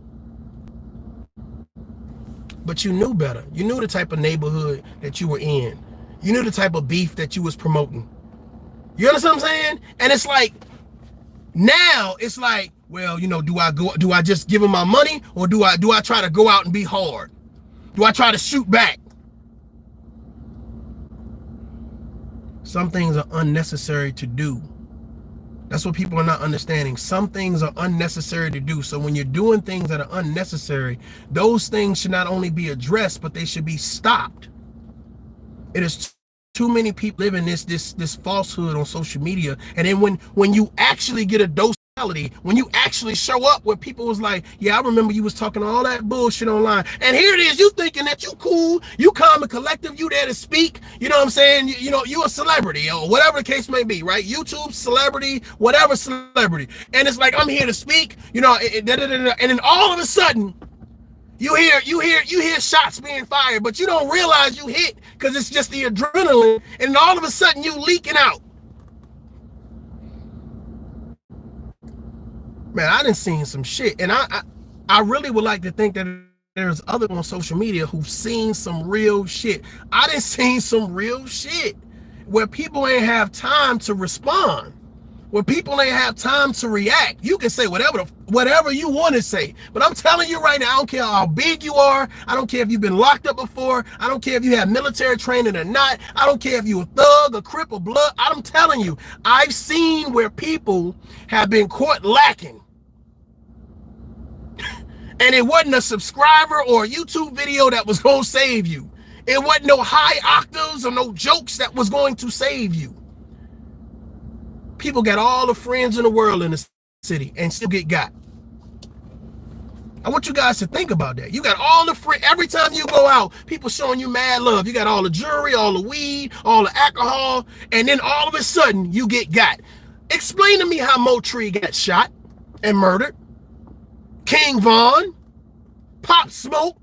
But you knew better. You knew the type of neighborhood that you were in. You knew the type of beef that you was promoting. You understand what I'm saying? And it's like, now it's like, well, you know, do I just give him my money, or do I try to go out and be hard? Do I try to shoot back? Some things are unnecessary to do. That's what people are not understanding. Some things are unnecessary to do. So when you're doing things that are unnecessary, those things should not only be addressed, but they should be stopped. It is too many people living this falsehood on social media. And then when you actually get a dose of reality, when you actually show up where people was like, yeah, I remember you was talking all that bullshit online. And here it is, you thinking that you cool, you calm and collective, you there to speak. You know what I'm saying? You know, you a celebrity or whatever the case may be, right? YouTube celebrity, whatever celebrity. And it's like, I'm here to speak, you know, and then all of a sudden, you hear shots being fired, but you don't realize you hit because it's just the adrenaline, and all of a sudden you leaking out. Man, I done seen some shit, and I really would like to think that there's others on social media who've seen some real shit. I done seen some real shit where people ain't have time to respond. Where people ain't have time to react. You can say whatever you want to say. But I'm telling you right now, I don't care how big you are. I don't care if you've been locked up before. I don't care if you have military training or not. I don't care if you a thug, a crip, or blood. I'm telling you, I've seen where people have been caught lacking. And it wasn't a subscriber or a YouTube video that was going to save you. It wasn't no high octaves or no jokes that was going to save you. People got all the friends in the world in the city and still get got. I want you guys to think about that. You got all the friends. Every time you go out, people showing you mad love. You got all the jewelry, all the weed, all the alcohol, and then all of a sudden you get got. Explain to me how Mo Tree got shot and murdered. King Von, Pop Smoke.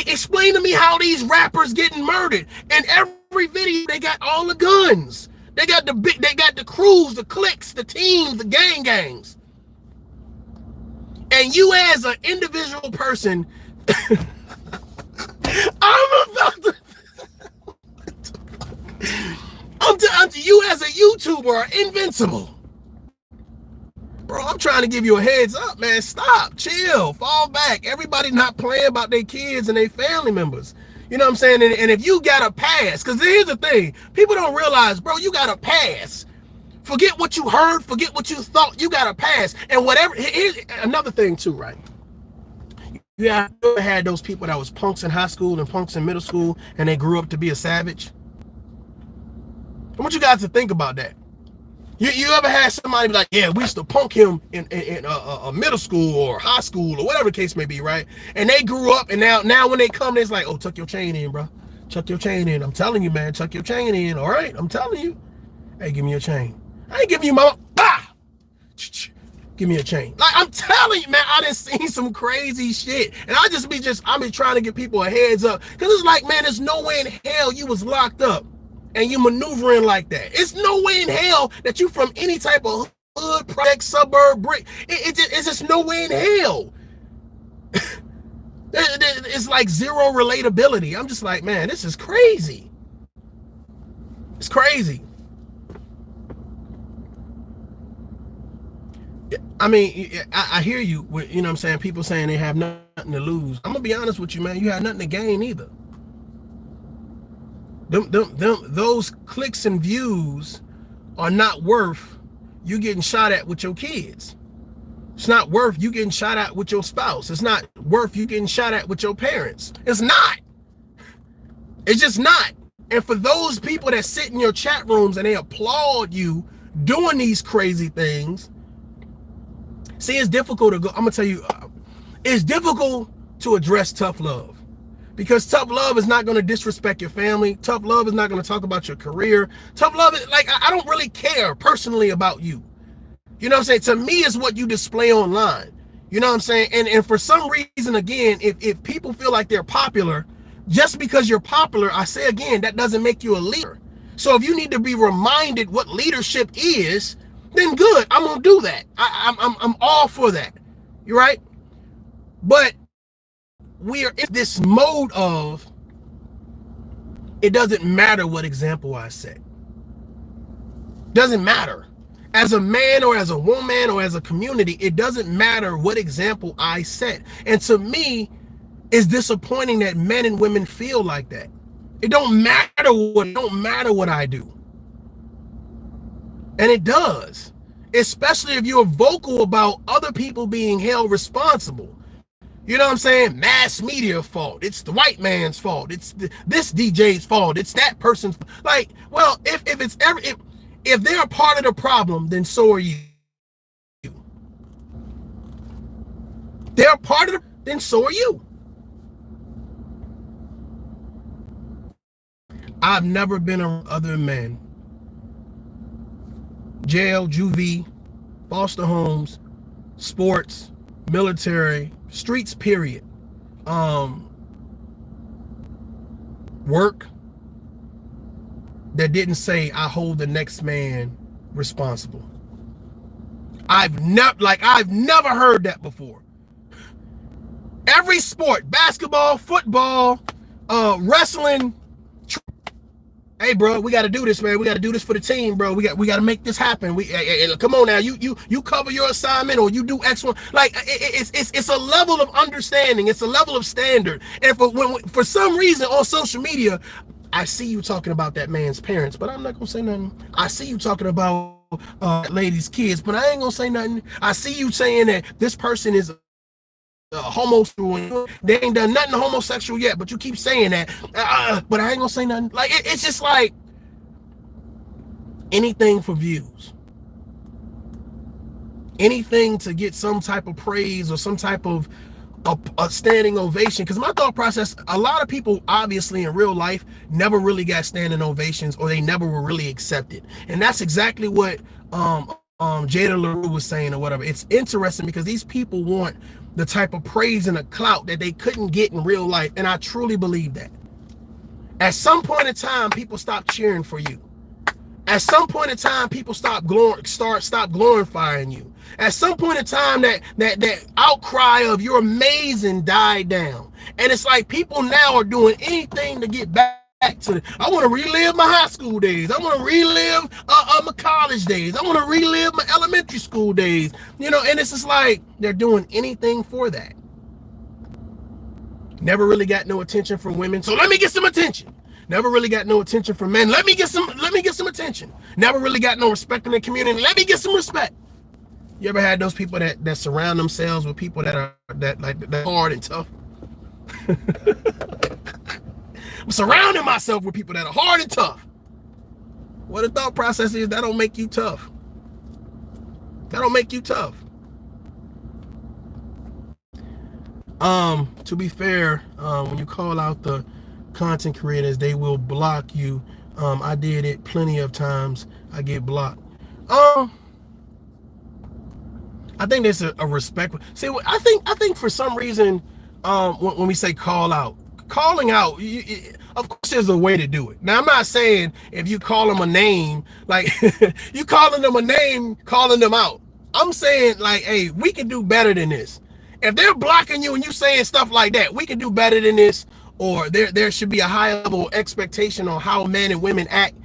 Explain to me how these rappers getting murdered. In every video, they got all the guns. They got the crews, the cliques, the teams, the gangs. And you as an individual person, I'm about to. You as a YouTuber are invincible. Bro, I'm trying to give you a heads up, man. Stop, chill, fall back. Everybody not playing about their kids and their family members. You know what I'm saying? And if you got a pass, because here's the thing, people don't realize, bro, you got a pass. Forget what you heard, forget what you thought, you got a pass. And whatever, here's another thing too, right? You ever had those people that was punks in high school and punks in middle school, and they grew up to be a savage? I want you guys to think about that. You ever had somebody be like, yeah, we used to punk him in middle school or high school or whatever the case may be, right? And they grew up, and now when they come, it's like, oh, tuck your chain in, bro. Tuck your chain in. I'm telling you, man, tuck your chain in, all right? I'm telling you. Hey, give me your chain. I ain't giving you my, give me a chain. Like, I'm telling you, man, I done seen some crazy shit. And I been trying to give people a heads up. Because it's like, man, there's no way in hell you was locked up and you maneuvering like that. It's no way in hell that you from any type of hood, project, suburb, brick. It's just no way in hell. It's like zero relatability. I'm just like, man, this is crazy. It's crazy. I mean, I hear you, you know what I'm saying? People saying they have nothing to lose. I'm going to be honest with you, man. You have nothing to gain either. Those clicks and views are not worth you getting shot at with your kids. It's not worth you getting shot at with your spouse. It's not worth you getting shot at with your parents. It's not. It's just not. And for those people that sit in your chat rooms and they applaud you doing these crazy things, see, it's difficult to go. I'm going to tell you, it's difficult to address tough love. Because tough love is not going to disrespect your family. Tough love is not going to talk about your career. Tough love is like, I don't really care personally about you. You know what I'm saying? To me, it's what you display online. You know what I'm saying? And for some reason, again, if people feel like they're popular, just because you're popular, I say again, that doesn't make you a leader. So if you need to be reminded what leadership is, then good. I'm going to do that. I'm all for that. You're right. But we are in this mode of, it doesn't matter what example I set. Doesn't matter. As a man or as a woman or as a community, it doesn't matter what example I set. And to me, it's disappointing that men and women feel like that. It don't matter what I do. And it does. Especially if you're vocal about other people being held responsible. You know what I'm saying? Mass media fault. It's the white man's fault. It's this DJ's fault. It's that person's. Like, well, if they're a part of the problem, then so are you. They're a part of then so are you. I've never been around other men. Jail, juvie, foster homes, sports, military, streets, period. Work that didn't say I hold the next man responsible. I've never heard that before. Every sport, basketball, football, wrestling. Hey, bro, we got to do this, man. We got to do this for the team, bro. We got to make this happen. Come on now. You cover your assignment, or you do X one. Like, it's a level of understanding. It's a level of standard. And for some reason on social media, I see you talking about that man's parents, but I'm not gonna say nothing. I see you talking about that lady's kids, but I ain't gonna say nothing. I see you saying that this person is homosexual. They ain't done nothing homosexual yet, but you keep saying that. But I ain't gonna say nothing. Like, it's just like anything for views, anything to get some type of praise or some type of a standing ovation. Because my thought process, a lot of people obviously in real life never really got standing ovations, or they never were really accepted. And that's exactly what Jada LaRue was saying or whatever. It's interesting because these people want the type of praise and the clout that they couldn't get in real life. And I truly believe that. At some point in time, people stop cheering for you. At some point in time, people stop glorifying you. At some point in time, that outcry of "you're amazing" died down. And it's like people now are doing anything to get back to I want to relive my high school days. I want to relive my college days. I want to relive my elementary school days. You know, and it's just like they're doing anything for that. Never really got no attention from women, so let me get some attention. Never really got no attention from men. Let me get some attention. Never really got no respect in the community. Let me get some respect. You ever had those people that surround themselves with people that are that hard and tough? I'm surrounding myself with people that are hard and tough. What the thought process is, that don't make you tough. That don't make you tough. To be fair, when you call out the content creators, they will block you. I did it plenty of times. I get blocked. I think there's a respect. See, I think for some reason, when we say calling out, of course there's a way to do it. Now, I'm not saying if you call them a name, like you calling them a name, calling them out. I'm saying like, hey, we can do better than this. If they're blocking you and you saying stuff like that, we can do better than this. Or there should be a high level expectation on how men and women act.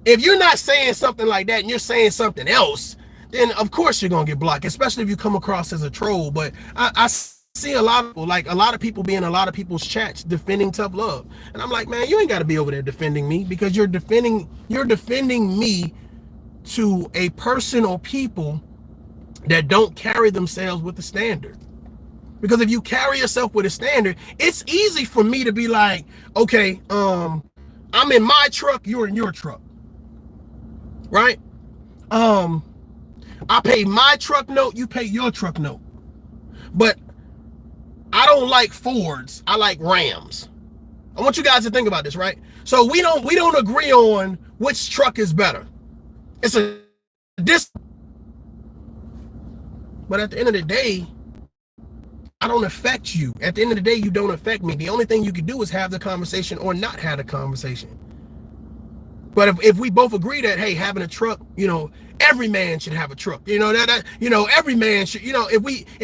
If you're not saying something like that and you're saying something else, then of course you're gonna get blocked, especially if you come across as a troll. But I see a lot of people be in a lot of people's chats defending ToughLove, and I'm like, man, you ain't got to be over there defending me, because you're defending me to a person or people that don't carry themselves with the standard. Because if you carry yourself with a standard, it's easy for me to be like, okay, I'm in my truck, you're in your truck, right? I pay my truck note, you pay your truck note. But I don't like Fords, I like Rams. I want you guys to think about this, right? So we don't agree on which truck is better. It's a but at the end of the day, I don't affect you. At the end of the day, you don't affect me. The only thing you can do is have the conversation or not have the conversation. But if we both agree that, hey, having a truck, you know, every man should have a truck, you know, that you know, every man should, you know, if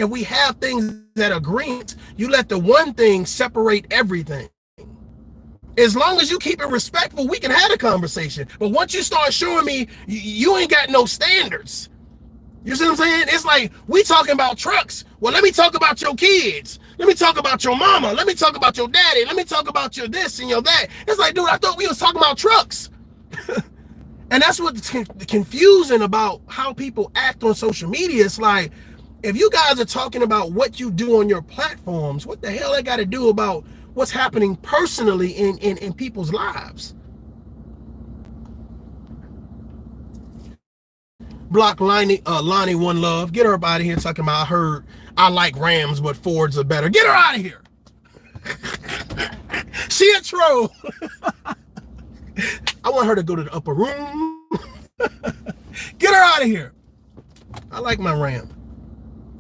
we have things that are agreement, you let the one thing separate everything. As long as you keep it respectful, we can have a conversation. But once you start showing me you ain't got no standards, you see what I'm saying? It's like, we talking about trucks. Well, let me talk about your kids. Let me talk about your mama. Let me talk about your daddy. Let me talk about your this and your that. It's like, dude, I thought we was talking about trucks. And that's what's confusing about how people act on social media. It's like, if you guys are talking about what you do on your platforms, what the hell I got to do about what's happening personally in people's lives? Block Lonnie One Love. Get her up out of here talking about, I heard I like Rams, but Fords are better. Get her out of here. She a troll. I want her to go to the upper room. Get her out of here. I like my Ram.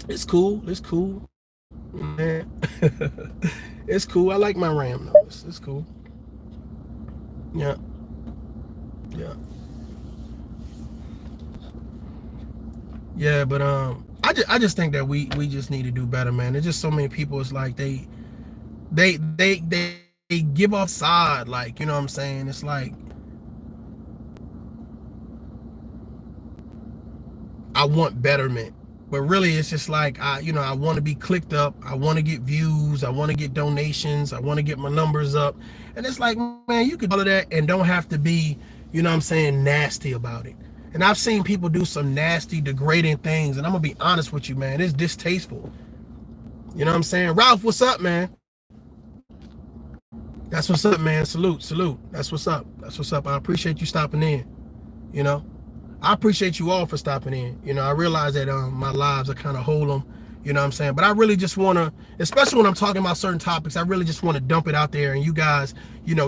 It's cool. It's cool. Man. It's cool. I like my Ram though. It's cool. Yeah. Yeah. Yeah, but I just think that we just need to do better, man. There's just so many people. It's like they give off side, like, you know what I'm saying? It's like, I want betterment, but really it's just like, I want to be clicked up. I want to get views. I want to get donations. I want to get my numbers up. And it's like, man, you could do all of that and don't have to be, you know what I'm saying, nasty about it. And I've seen people do some nasty, degrading things, and I'm gonna be honest with you, man. It's distasteful. You know what I'm saying? Ralph, what's up, man? That's what's up, man. Salute. That's what's up. I appreciate you stopping in. You know, I appreciate you all for stopping in. You know, I realize that my lives, I kind of hold them, You know what I'm saying? But I really just want to, especially when I'm talking about certain topics, I really just want to dump it out there and you guys,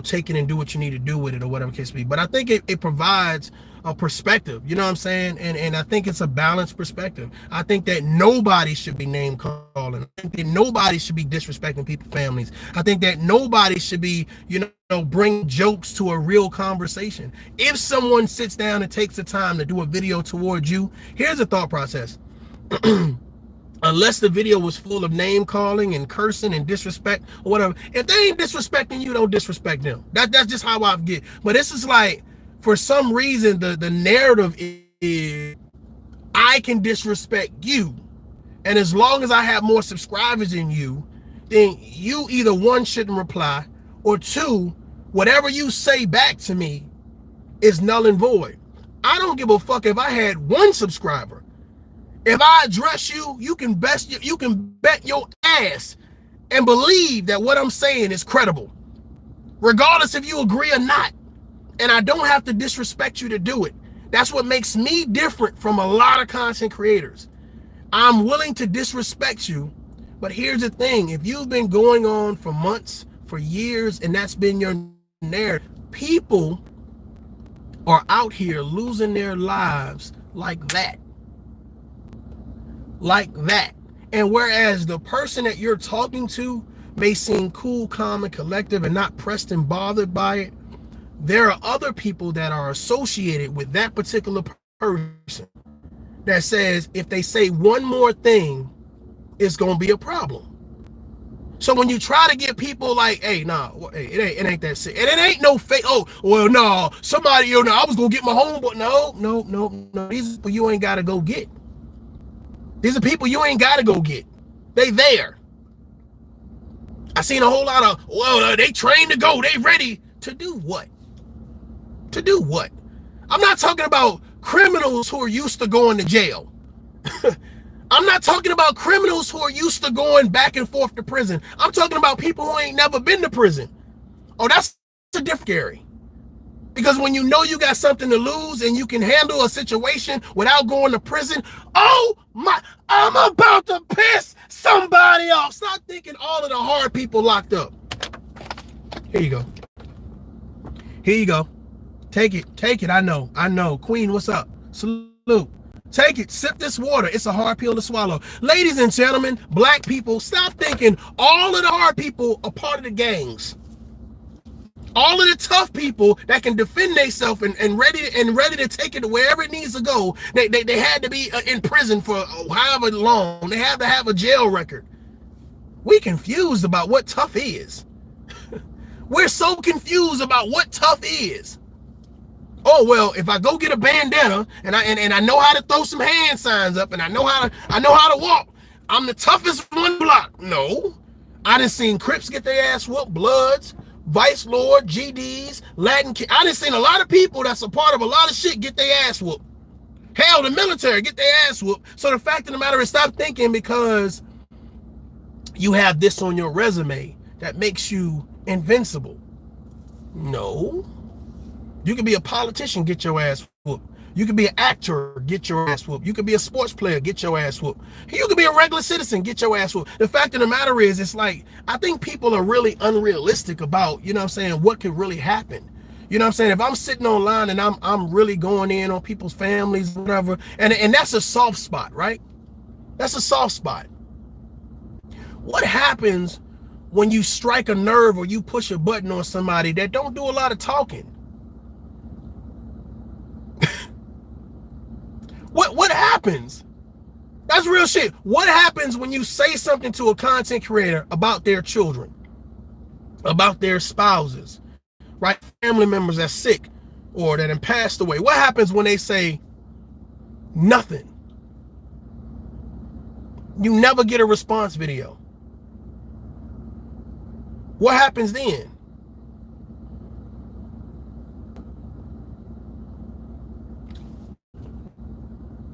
take it and do what you need to do with it or whatever the case be. But I think it provides a perspective, you know what I'm saying? And I think it's a balanced perspective. I think that nobody should be name calling. I think that nobody should be disrespecting people's families. I think that nobody should be, bring jokes to a real conversation. If someone sits down and takes the time to do a video towards you, here's a thought process. Unless the video was full of name calling and cursing and disrespect or whatever, if they ain't disrespecting you, don't disrespect them. That's just how I get. But this is like, for some reason, the narrative is I can disrespect you, and as long as I have more subscribers than you, then you either one shouldn't reply, or two, whatever you say back to me is null and void. I don't give a fuck if I had one subscriber. If I address you, you can bet your ass and believe that what I'm saying is credible, regardless if you agree or not. And I don't have to disrespect you to do it. That's what makes me different from a lot of content creators. I'm willing to disrespect you, but here's the thing. If you've been going on for months, for years, and that's been your narrative, people are out here losing their lives like that. Like that. And whereas the person that you're talking to may seem cool, calm, and collective and not pressed and bothered by it, there are other people that are associated with that particular person that says if they say one more thing, it's going to be a problem. So when you try to get people like, hey, nah, hey, it ain't that sick. And it ain't no fake, oh, well, no, somebody, I was going to get my homeboy. No. These people you ain't got to go get. These are people you ain't got to go get. They there. I seen a whole lot of, well, they trained to go. They ready to do what? To do what? I'm not talking about criminals who are used to going to jail. I'm not talking about criminals who are used to going back and forth to prison. I'm talking about people who ain't never been to prison. Oh, that's a different scary. Because when you know you got something to lose and you can handle a situation without going to prison, oh my, I'm about to piss somebody off. Stop thinking all of the hard people locked up. Here you go. Here you go. Take it. I know. Queen, what's up? Salute. Take it. Sip this water. It's a hard pill to swallow. Ladies and gentlemen, black people, stop thinking all of the hard people are part of the gangs. All of the tough people that can defend themselves and ready to take it to wherever it needs to go, they had to be in prison for however long. They have to have a jail record. We confused about what tough is. We're so confused about what tough is. Oh, well, if I go get a bandana and I know how to throw some hand signs up and I know how to walk, I'm the toughest one block. No. I done seen Crips get their ass whooped, Bloods, Vice Lord, GDs, Latin. I done seen a lot of people that's a part of a lot of shit get their ass whooped. Hell, the military get their ass whooped. So the fact of the matter is, stop thinking because you have this on your resume that makes you invincible. No. You can be a politician, get your ass whooped. You can be an actor, get your ass whooped. You can be a sports player, get your ass whooped. You can be a regular citizen, get your ass whooped. The fact of the matter is, it's like, I think people are really unrealistic about, what could really happen. You know what I'm saying? If I'm sitting online and I'm really going in on people's families, whatever, and that's a soft spot, right? That's a soft spot. What happens when you strike a nerve or you push a button on somebody that don't do a lot of talking? What happens? That's real shit. What happens when you say something to a content creator about their children, about their spouses, right? Family members that's sick or that have passed away. What happens when they say nothing? You never get a response video. What happens then?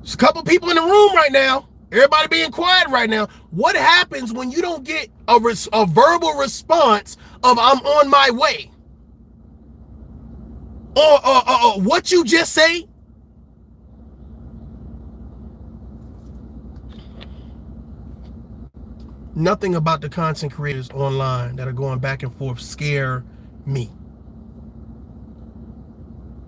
There's a couple people in the room right now. Everybody being quiet right now. What happens when you don't get a verbal response of I'm on my way? Or what you just say? Nothing about the content creators online that are going back and forth scare me.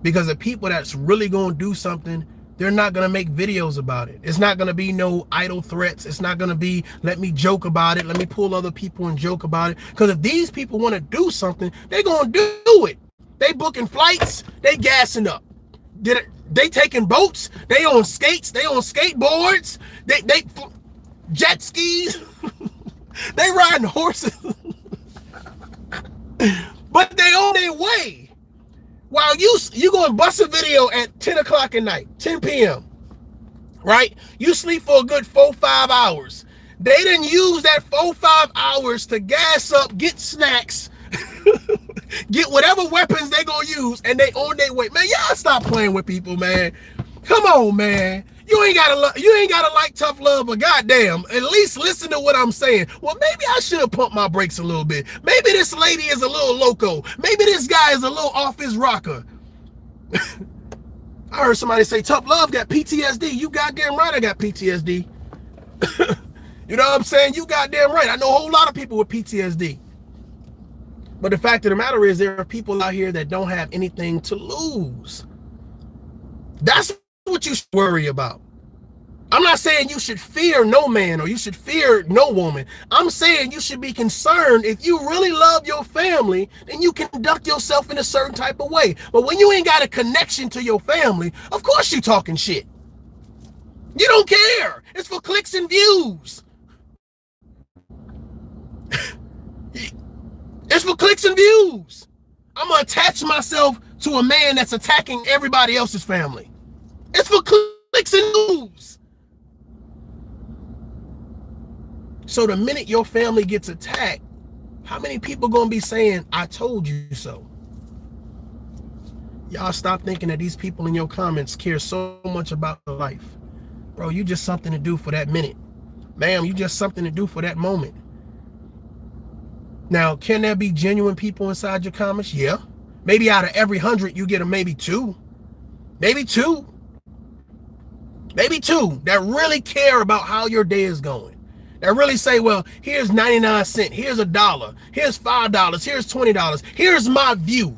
Because the people that's really going to do something, they're not going to make videos about it. It's not going to be no idle threats. It's not going to be, let me joke about it. Let me pull other people and joke about it. Because if these people want to do something, they're going to do it. They booking flights. They gassing up. They taking boats. They on skates. They on skateboards. They jet skis. They riding horses. But they on their way. While you going to bust a video at 10 o'clock at night, 10 p.m., right? You sleep for a good 4-5 hours. They didn't use that 4-5 hours to gas up, get snacks, get whatever weapons they gonna use, and they on their way. Man, y'all stop playing with people, man. Come on, man. You ain't gotta like tough love, but goddamn, at least listen to what I'm saying. Well, maybe I should pump my brakes a little bit. Maybe this lady is a little loco. Maybe this guy is a little off his rocker. I heard somebody say tough love got PTSD. You goddamn right I got PTSD. You know what I'm saying? You goddamn right. I know a whole lot of people with PTSD. But the fact of the matter is there are people out here that don't have anything to lose. That's what you should worry about. I'm not saying you should fear no man or you should fear no woman. I'm saying you should be concerned. If you really love your family, then you conduct yourself in a certain type of way. But when you ain't got a connection to your family, of course you talking shit. You don't care. It's for clicks and views. It's for clicks and views. I'm going to attach myself to a man that's attacking everybody else's family. It's for clicks and views. So the minute your family gets attacked, how many people going to be saying, I told you so? Y'all stop thinking that these people in your comments care so much about your life. Bro, you just something to do for that minute. Ma'am, you just something to do for that moment. Now, can there be genuine people inside your comments? Yeah. Maybe out of every 100, you get a maybe 2. Maybe 2. Maybe 2 that really care about how your day is going. That really say, well, here's 99 cents, here's $1, here's $5, here's $20, here's my view.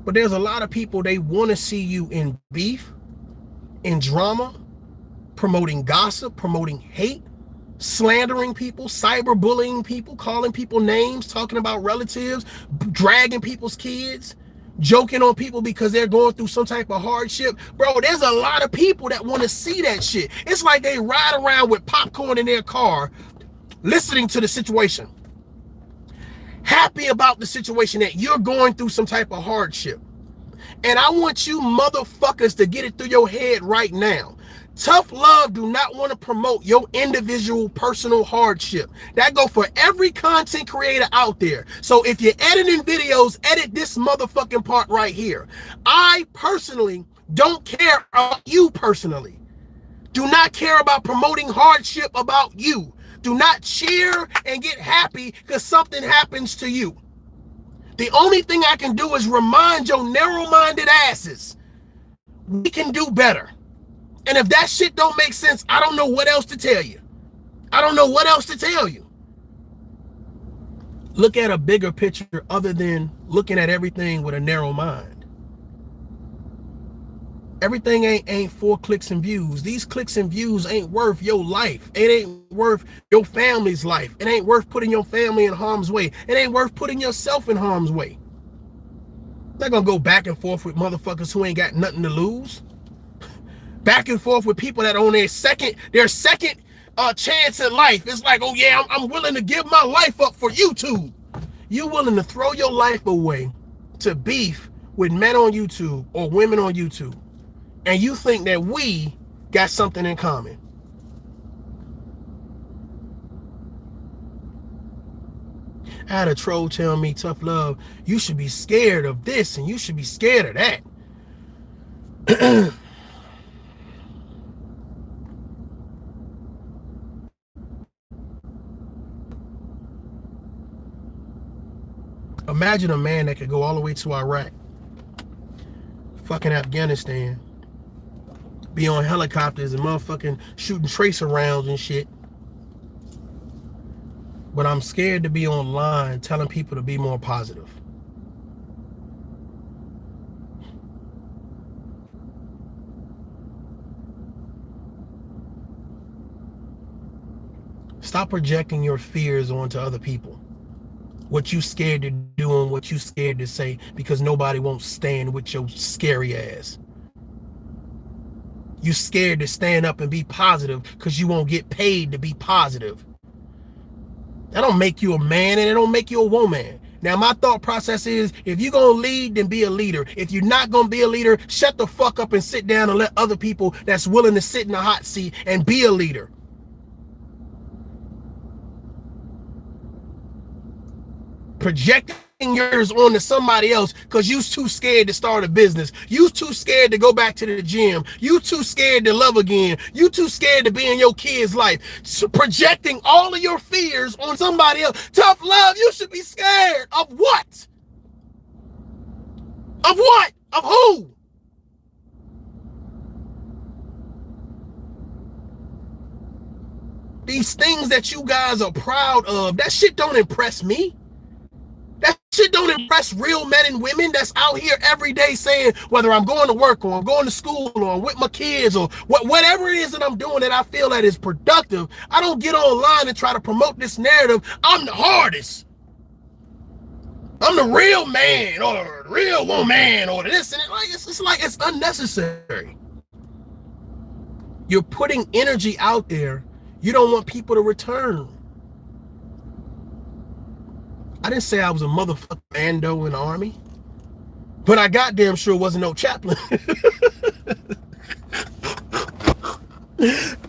But there's a lot of people, they want to see you in beef, in drama, promoting gossip, promoting hate, slandering people, cyberbullying people, calling people names, talking about relatives, dragging people's kids, joking on people because they're going through some type of hardship. Bro, there's a lot of people that want to see that shit. It's like they ride around with popcorn in their car, listening to the situation, happy about the situation that you're going through some type of hardship. And I want you motherfuckers to get it through your head right now. Tough Love do not want to promote your individual personal hardship. That go for every content creator out there. So if you're editing videos, edit this motherfucking part right here. I personally don't care about you personally. Do not care about promoting hardship about you. Do not cheer and get happy because something happens to you. The only thing I can do is remind your narrow-minded asses, we can do better. And if that shit don't make sense, I don't know what else to tell you. I don't know what else to tell you. Look at a bigger picture other than looking at everything with a narrow mind. Everything ain't for clicks and views. These clicks and views ain't worth your life. It ain't worth your family's life. It ain't worth putting your family in harm's way. It ain't worth putting yourself in harm's way. They're gonna go back and forth with motherfuckers who ain't got nothing to lose. Back and forth with people that on their second chance at life. It's like, oh yeah, I'm willing to give my life up for YouTube. You willing to throw your life away to beef with men on YouTube or women on YouTube. And you think that we got something in common. I had a troll tell me, tough love, you should be scared of this and you should be scared of that. Imagine a man that could go all the way to Iraq, fucking Afghanistan, be on helicopters and motherfucking shooting tracer rounds and shit, but I'm scared to be online telling people to be more positive. Stop projecting your fears onto other people. What you scared to do and what you scared to say because nobody won't stand with your scary ass. You scared to stand up and be positive because you won't get paid to be positive. That don't make you a man and it don't make you a woman. Now, my thought process is, if you're going to lead, then be a leader. If you're not going to be a leader, shut the fuck up and sit down and let other people that's willing to sit in the hot seat and be a leader. Projecting yours onto somebody else because you's too scared to start a business. You's too scared to go back to the gym. You too scared to love again. You too scared to be in your kid's life. So projecting all of your fears on somebody else. Tough love, you should be scared of what? Of what? Of who? These things that you guys are proud of, that shit don't impress me. That shit don't impress real men and women that's out here every day saying, whether I'm going to work or I'm going to school or I'm with my kids or whatever it is that I'm doing that I feel that is productive, I don't get online and try to promote this narrative. I'm the hardest. I'm the real man or the real woman or this and it. Like, it's like it's unnecessary. You're putting energy out there. You don't want people to return. I didn't say I was a motherfucking Mando in the army, but I goddamn sure wasn't no chaplain.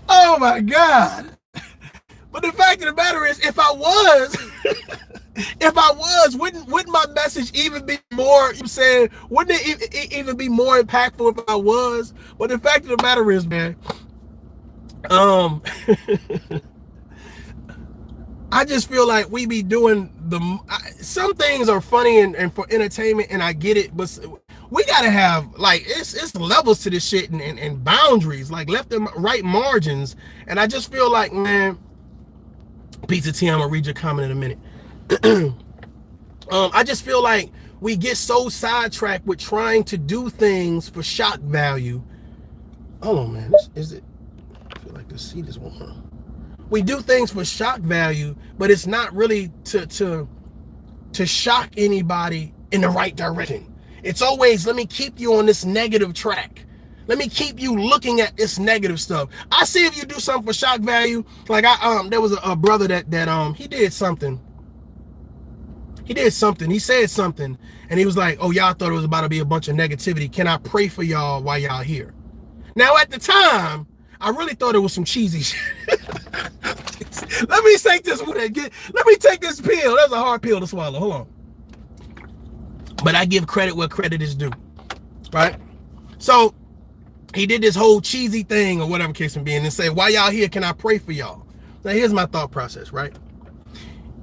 Oh my God. But the fact of the matter is, if I was, wouldn't my message even be more, you know, saying, wouldn't it even be more impactful if I was? But the fact of the matter is, man, I just feel like we be doing some things are funny and for entertainment, and I get it, but we gotta have, like, it's levels to this shit and boundaries, like left and right margins. And I just feel like, man, Pizza T, I'm gonna read your comment in a minute. I just feel like we get so sidetracked with trying to do things for shock value. Hold on, man. Is it? I feel like the seat is warm. We do things for shock value, but it's not really to shock anybody in the right direction. It's always, let me keep you on this negative track. Let me keep you looking at this negative stuff. I see if you do something for shock value. Like there was a brother that he did something. He said something, and he was like, "Oh, y'all thought it was about to be a bunch of negativity. Can I pray for y'all while y'all here?" Now, at the time, I really thought it was some cheesy shit. Let me take this pill. That's a hard pill to swallow. Hold on. But I give credit where credit is due, right? So he did this whole cheesy thing or whatever case may be, and say, "While y'all here, can I pray for y'all?" Now, here's my thought process, right?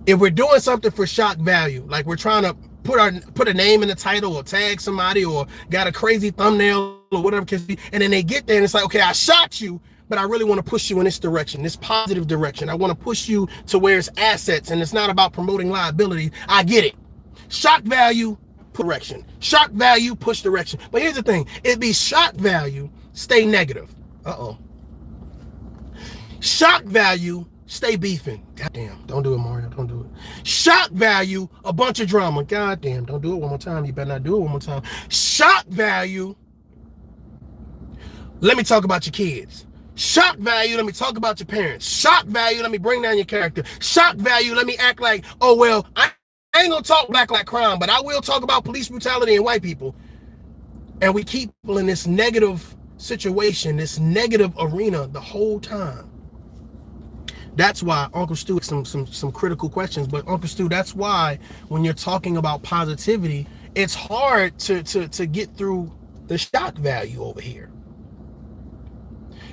If we're doing something for shock value, like we're trying to put a name in the title or tag somebody or got a crazy thumbnail or whatever case be, and then they get there and it's like, okay, I shot you, but I really want to push you in this direction, this positive direction. I want to push you to where it's assets and it's not about promoting liability. I get it. Shock value, direction. Shock value, push direction. But here's the thing. It'd be shock value, stay negative. Shock value, stay beefing. Goddamn, don't do it, Mario. Don't do it. Shock value, a bunch of drama. Goddamn, don't do it one more time. You better not do it one more time. Shock value, let me talk about your kids. Shock value, let me talk about your parents. Shock value, let me bring down your character. Shock value, let me act like, oh, well, I ain't gonna talk black like crime, but I will talk about police brutality and white people. And we keep people in this negative situation, this negative arena the whole time. That's why Uncle Stu, some critical questions, but Uncle Stu, that's why when you're talking about positivity, it's hard to get through the shock value over here.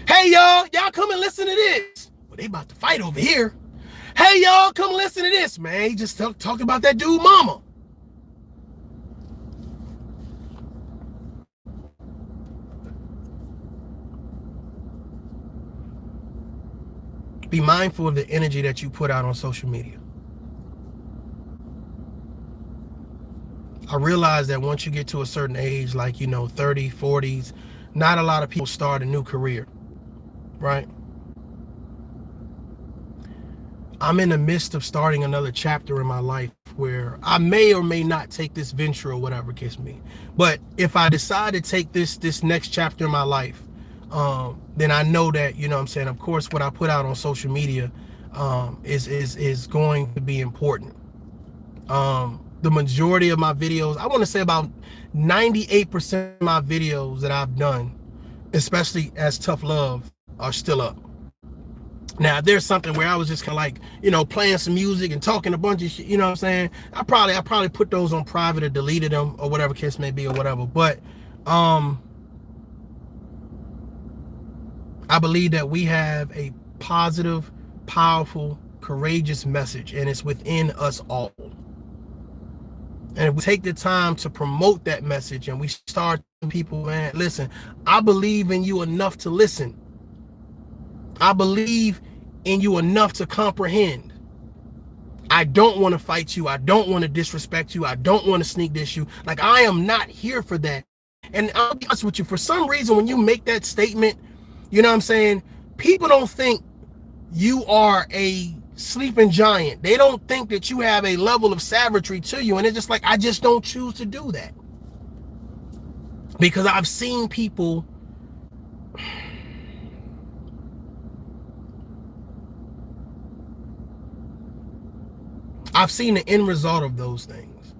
Hey, y'all come and listen to this. Well, they about to fight over here. Hey, y'all, come listen to this, man. He just talked about that dude mama. Be mindful of the energy that you put out on social media. I realized that once you get to a certain age, like, 30, 40s, not a lot of people start a new career, right? I'm in the midst of starting another chapter in my life where I may or may not take this venture or whatever gets me. But if I decide to take this next chapter in my life, then I know that, what I'm saying, of course, what I put out on social media is going to be important. The majority of my videos, I want to say about 98% of my videos that I've done, especially as ToughLove, are still up. Now, if there's something where I was just kind of like, playing some music and talking a bunch of shit, you know what I'm saying? I probably put those on private or deleted them or whatever case may be or whatever. But I believe that we have a positive, powerful, courageous message, and it's within us all. And if we take the time to promote that message and we start people, man, listen, I believe in you enough to listen. I believe in you enough to comprehend. I don't want to fight you. I don't want to disrespect you. I don't want to sneak diss you. Like, I am not here for that. And I'll be honest with you, for some reason, when you make that statement, you know what I'm saying? People don't think you are a sleeping giant. They don't think that you have a level of savagery to you. And it's just like, I just don't choose to do that. Because I've seen people I've seen the end result of those things.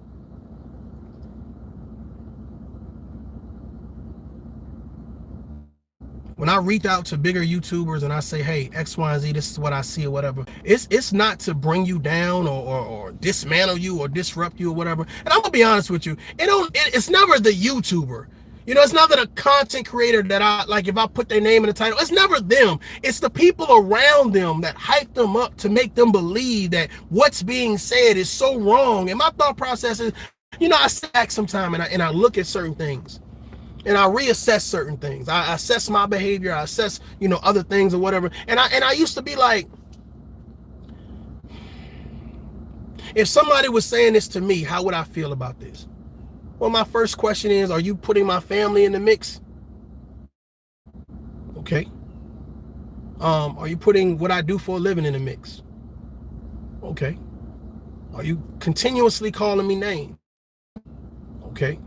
When I reach out to bigger YouTubers and I say, hey, X, Y, and Z, this is what I see or whatever, it's not to bring you down or dismantle you or disrupt you or whatever. And I'm gonna be honest with you, it's never the YouTuber. It's never the content creator that I like. If I put their name in the title, it's never them. It's the people around them that hype them up to make them believe that what's being said is so wrong. And my thought process is, I sit back sometime and I look at certain things and I reassess certain things. I assess my behavior. I assess, other things or whatever. And I used to be like, if somebody was saying this to me, how would I feel about this? Well, my first question is, are you putting my family in the mix? Okay. Are you putting what I do for a living in the mix? Okay. Are you continuously calling me names? Okay.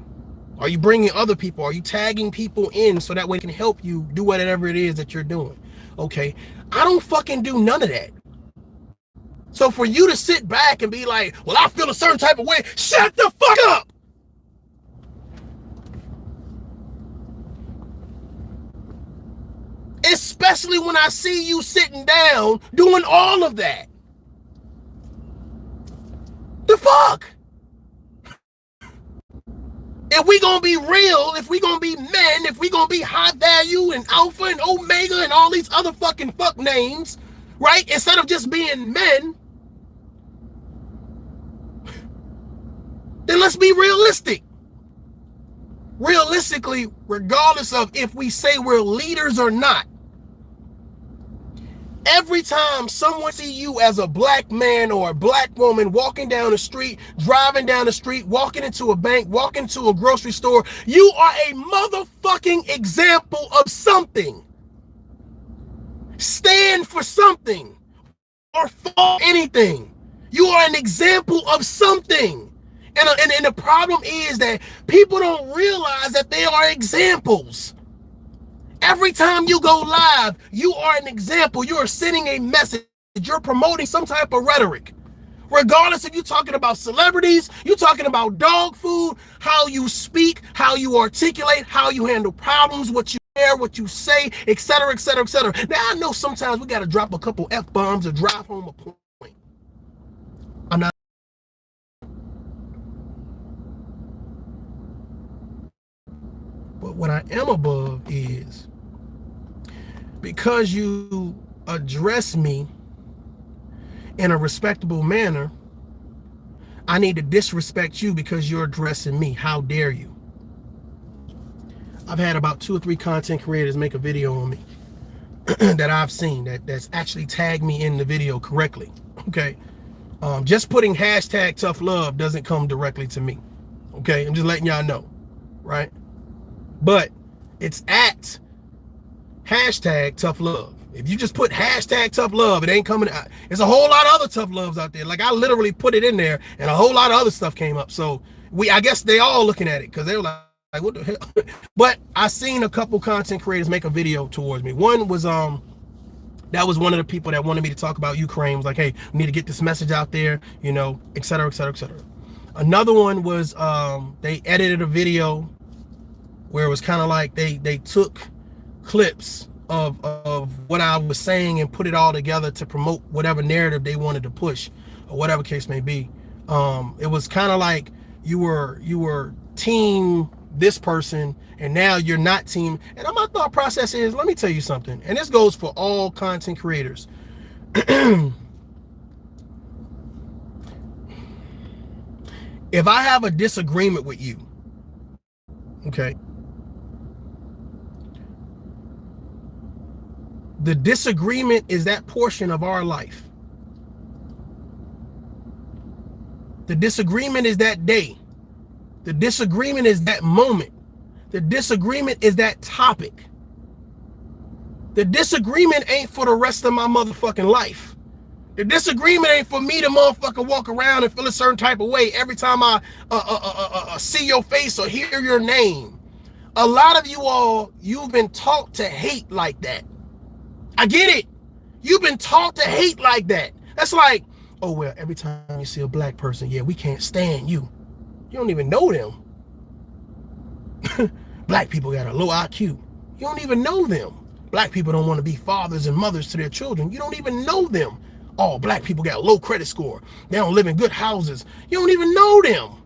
Are you bringing other people? Are you tagging people in so that way it can help you do whatever it is that you're doing? Okay. I don't fucking do none of that. So for you to sit back and be like, well, I feel a certain type of way, shut the fuck up. Especially when I see you sitting down doing all of that. The fuck? If we gonna be real, if we gonna be men, if we gonna be high value and alpha and omega and all these other fucking fuck names, right? Instead of just being men, then let's be realistic. Realistically, regardless of if we say we're leaders or not, every time someone see you as a black man or a black woman walking down the street, driving down the street, walking into a bank, walking to a grocery store, you are a motherfucking example of something. Stand for something or for anything. You are an example of something. And the problem is that people don't realize that they are examples. Every time you go live, you are an example. You are sending a message. You're promoting some type of rhetoric. Regardless if you're talking about celebrities, you're talking about dog food, how you speak, how you articulate, how you handle problems, what you wear, what you say, etc., etc., etc. Now, I know sometimes we got to drop a couple F-bombs to drive home a point. I'm not. But what I am above is, because you address me in a respectable manner, I need to disrespect you because you're addressing me. How dare you? I've had about 2 or 3 content creators make a video on me that I've seen that's actually tagged me in the video correctly. Okay. Just putting hashtag ToughLove doesn't come directly to me. Okay, I'm just letting y'all know, right? But it's at hashtag tough love. If you just put hashtag tough love, it ain't coming out. There's a whole lot of other tough loves out there. Like I literally put it in there and a whole lot of other stuff came up. So I guess they all looking at it because they were like, what the hell? But I seen a couple content creators make a video towards me. One was that was one of the people that wanted me to talk about Ukraine. Was like, hey, we need to get this message out there, you know, et cetera, et cetera, et cetera. Another one was they edited a video where it was kind of like they took clips of what I was saying and put it all together to promote whatever narrative they wanted to push or whatever case may be. It was kind of like you were team this person and now you're not team. And my thought process is, let me tell you something, and this goes for all content creators. If I have a disagreement with you, okay, the disagreement is that portion of our life. The disagreement is that day. The disagreement is that moment. The disagreement is that topic. The disagreement ain't for the rest of my motherfucking life. The disagreement ain't for me to motherfucker walk around and feel a certain type of way every time I see your face or hear your name. A lot of you all, you've been taught to hate like that. I get it. You've been taught to hate like that. That's like, oh, well, every time you see a black person, yeah, we can't stand you. You don't even know them. Black people got a low IQ. You don't even know them. Black people don't want to be fathers and mothers to their children. You don't even know them. Oh, black people got low credit score. They don't live in good houses. You don't even know them.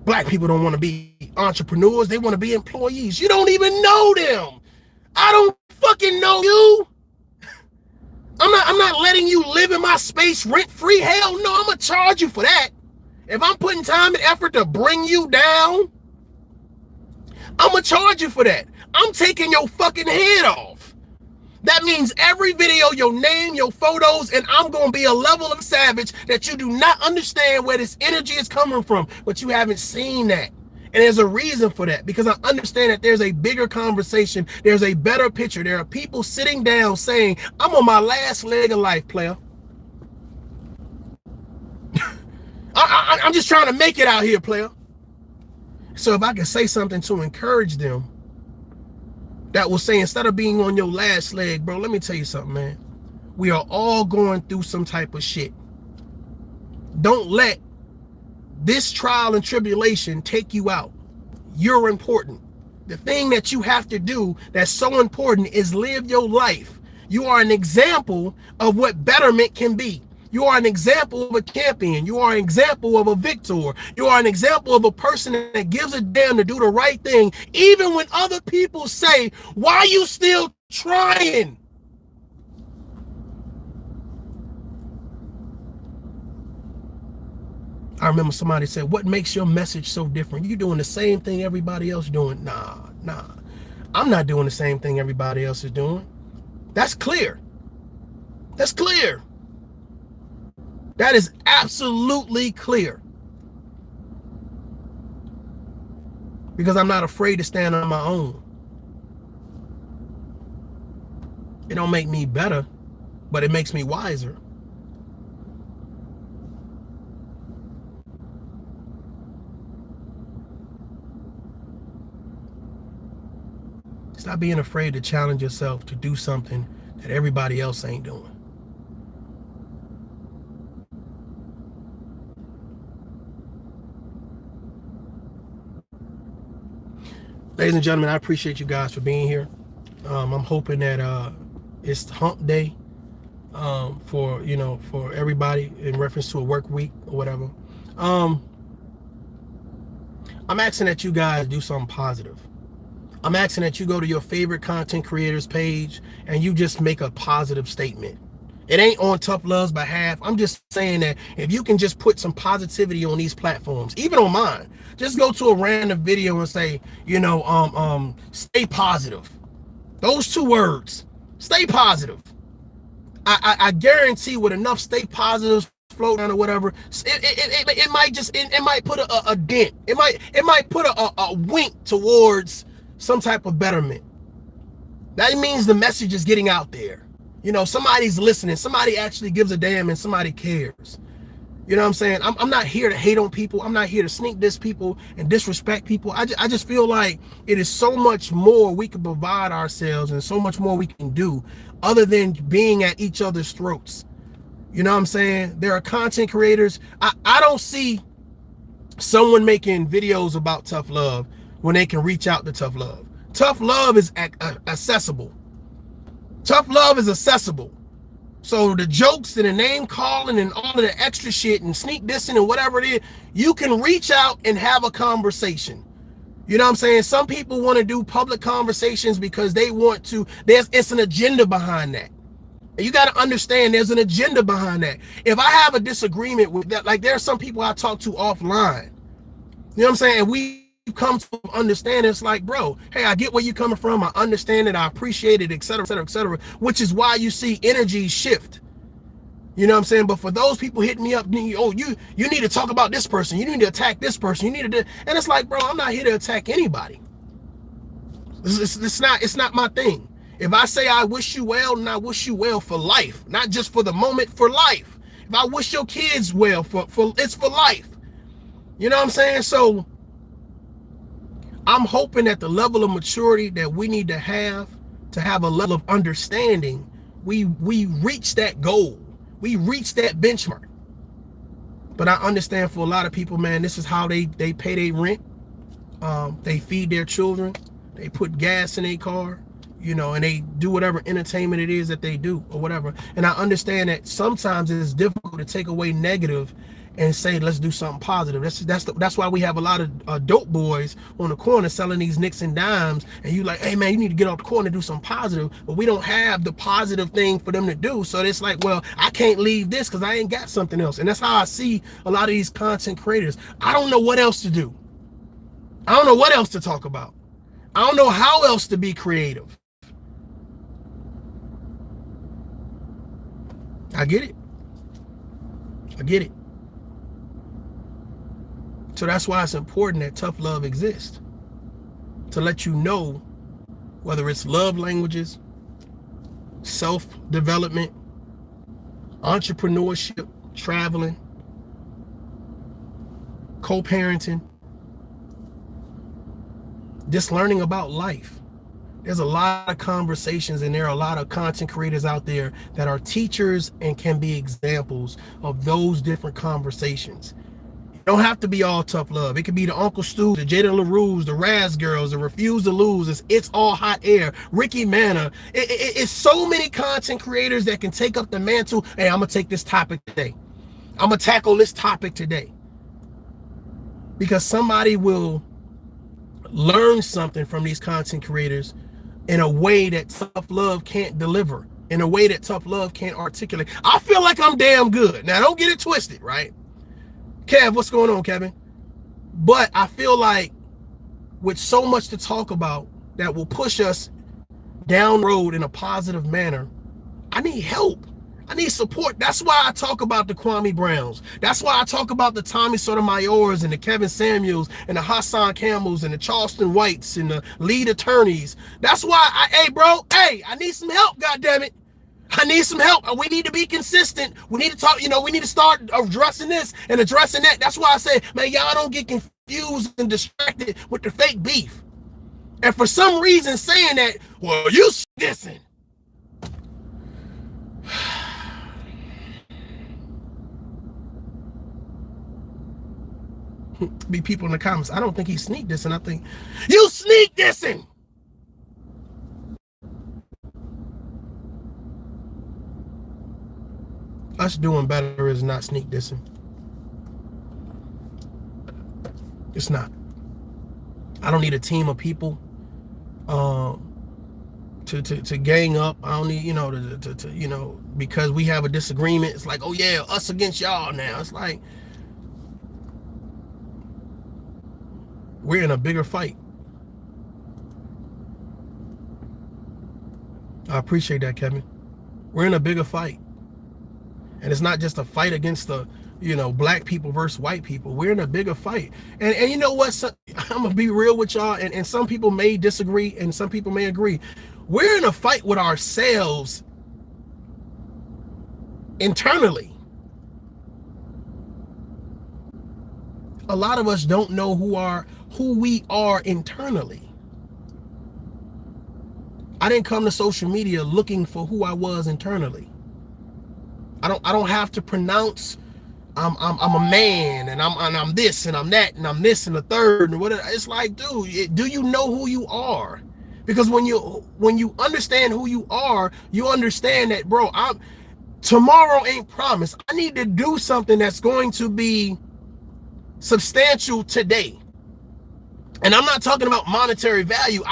Black people don't want to be entrepreneurs. They want to be employees. You don't even know them. I don't fucking know you. I'm not letting you live in my space rent free. Hell no, I'm gonna charge you for that. If I'm putting time and effort to bring you down, I'm gonna charge you for that. I'm taking your fucking head off. That means every video, your name, your photos, and I'm gonna be a level of savage that you do not understand where this energy is coming from, but you haven't seen that. And there's a reason for that, because I understand that there's a bigger conversation. There's a better picture. There are people sitting down saying, I'm on my last leg of life, player. I'm just trying to make it out here, player. So if I can say something to encourage them, that will say, instead of being on your last leg, bro, let me tell you something, man. We are all going through some type of shit. Don't let this trial and tribulation take you out. You're important. The thing that you have to do that's so important is live your life. You are an example of what betterment can be. You are an example of a champion. You are an example of a victor. You are an example of a person that gives a damn to do the right thing, even when other people say, why are you still trying? I remember somebody said, what makes your message so different? You doing the same thing everybody else doing? Nah. I'm not doing the same thing everybody else is doing. That's clear. That's clear. That is absolutely clear. Because I'm not afraid to stand on my own. It don't make me better, but it makes me wiser. Stop being afraid to challenge yourself to do something that everybody else ain't doing. Ladies and gentlemen, I appreciate you guys for being here. I'm hoping that it's hump day for everybody in reference to a work week or whatever. I'm asking that you guys do something positive. I'm asking that you go to your favorite content creators page and you just make a positive statement. It ain't on ToughLove's behalf. I'm just saying that if you can just put some positivity on these platforms, even on mine, just go to a random video and say, stay positive. Those two words, stay positive. I guarantee with enough stay positives floating or whatever, it might just it might put a dent. It might put a wink towards some type of betterment. That means the message is getting out there. You know, somebody's listening. Somebody actually gives a damn and somebody cares. You know what I'm saying? I'm not here to hate on people. I'm not here to sneak diss people and disrespect people. I just feel like it is so much more we can provide ourselves and so much more we can do other than being at each other's throats. You know what I'm saying? There are content creators. I don't see someone making videos about tough love when they can reach out to tough love. Tough love is accessible. Tough love is accessible. So the jokes and the name calling and all of the extra shit and sneak dissing and whatever it is, you can reach out and have a conversation. You know what I'm saying? Some people want to do public conversations because they want to, it's an agenda behind that. And you got to understand there's an agenda behind that. If I have a disagreement with that, like there are some people I talk to offline, you know what I'm saying? And we come to understand it's like, bro, hey, I get where you're coming from. I understand it. I appreciate it, et cetera, et cetera, et cetera, which is why you see energies shift. You know what I'm saying? But for those people hitting me up, oh, you need to talk about this person. You need to attack this person. You need to, and it's like, bro, I'm not here to attack anybody. It's not my thing. If I say I wish you well, and I wish you well for life, not just for the moment, for life. If I wish your kids well, it's for life. You know what I'm saying? So I'm hoping that the level of maturity that we need to have a level of understanding, we reach that goal. We reach that benchmark. But I understand for a lot of people, man, this is how they pay their rent. They feed their children. They put gas in their car, you know, and they do whatever entertainment it is that they do or whatever. And I understand that sometimes it is difficult to take away negative and say, let's do something positive. That's why we have a lot of dope boys on the corner selling these nicks and dimes. And you like, hey man, you need to get off the corner and do something positive. But we don't have the positive thing for them to do. So it's like, well, I can't leave this because I ain't got something else. And that's how I see a lot of these content creators. I don't know what else to do. I don't know what else to talk about. I don't know how else to be creative. I get it. I get it. So that's why it's important that tough love exists. To let you know whether it's love languages, self-development, entrepreneurship, traveling, co-parenting, just learning about life. There's a lot of conversations and there are a lot of content creators out there that are teachers and can be examples of those different conversations. It don't have to be all tough love. It could be the Uncle Stu, the Jada LaRue's, the Raz Girls, the Refuse to Lose, it's All Hot Air, Ricky Manna. It's so many content creators that can take up the mantle. Hey, I'm going to take this topic today. I'm going to tackle this topic today. Because somebody will learn something from these content creators in a way that tough love can't deliver, in a way that tough love can't articulate. I feel like I'm damn good. Now, don't get it twisted, right? Kev, what's going on, Kevin? But I feel like with so much to talk about that will push us down the road in a positive manner, I need help. I need support. That's why I talk about the Kwame Browns. That's why I talk about the Tommy Sotomayors and the Kevin Samuels and the Hassan Campbells and the Charleston Whites and the lead attorneys. That's why I need some help, goddammit. I need some help. We need to be consistent. We need to talk, we need to start addressing this and addressing that. That's why I say, man, y'all don't get confused and distracted with the fake beef. And for some reason saying that, well, you dissing. Be people in the comments. I don't think he sneak dissing. I think you sneak dissing. Us doing better is not sneak dissing. It's not. I don't need a team of people to gang up. I don't need, because we have a disagreement. It's like, oh yeah, us against y'all now. It's like we're in a bigger fight. I appreciate that, Kevin. We're in a bigger fight. And it's not just a fight against the, black people versus white people. We're in a bigger fight. And you know what? I'm going to be real with y'all. And some people may disagree and some people may agree. We're in a fight with ourselves internally. A lot of us don't know who we are internally. I didn't come to social media looking for who I was internally. I don't have to pronounce I'm a man and I'm this and I'm that and I'm this and the third and whatever. It's like, dude, do you know who you are? Because when you understand who you are, you understand that, bro, tomorrow ain't promised. I need to do something that's going to be substantial today. And I'm not talking about monetary value.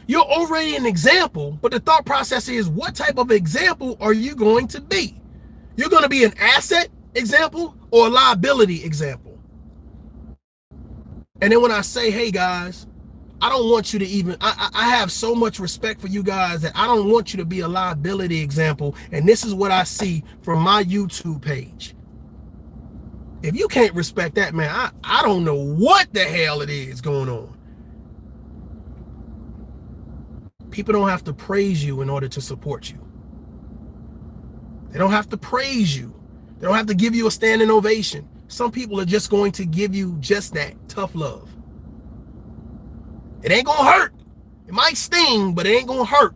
You're already an example, but the thought process is, what type of example are you going to be? You're going to be an asset example or a liability example. And then when I say, hey guys, I don't want you to even, I have so much respect for you guys that I don't want you to be a liability example. And this is what I see from my YouTube page. If you can't respect that, man, I don't know what the hell it is going on. People don't have to praise you in order to support you. They don't have to praise you. They don't have to give you a standing ovation. Some people are just going to give you just that, tough love. It ain't gonna hurt. It might sting, but it ain't gonna hurt.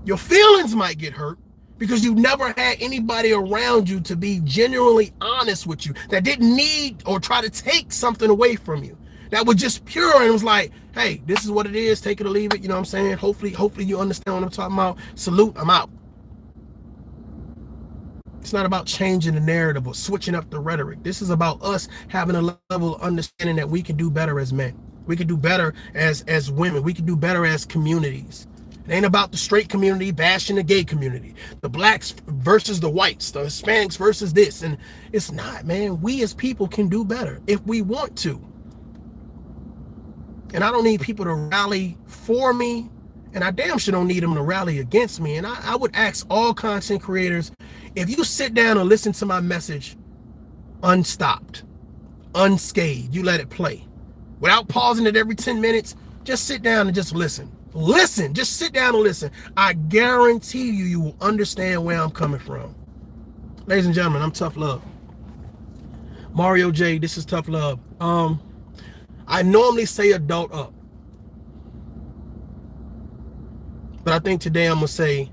Your feelings might get hurt because you never had anybody around you to be genuinely honest with you, that didn't need or try to take something away from you, that was just pure and was like, hey, this is what it is, take it or leave it. You know what I'm saying? Hopefully you understand what I'm talking about. Salute, I'm out. It's not about changing the narrative or switching up the rhetoric. This is about us having a level of understanding that we can do better as men. We can do better as women. We can do better as communities. It ain't about the straight community bashing the gay community, the blacks versus the whites, the Hispanics versus this. And it's not, man. We as people can do better if we want to. And I don't need people to rally for me, and I damn sure don't need them to rally against me. And I would ask all content creators, if you sit down and listen to my message unstopped, unscathed, you let it play without pausing it every 10 minutes, just sit down and just listen. Listen, just sit down and listen. I guarantee you will understand where I'm coming from. Ladies and gentlemen, I'm ToughLove. Mario J, this is ToughLove. I normally say adult up, but I think today I'm gonna say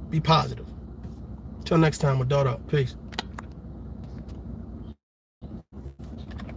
be positive. Till next time, adult up. Peace.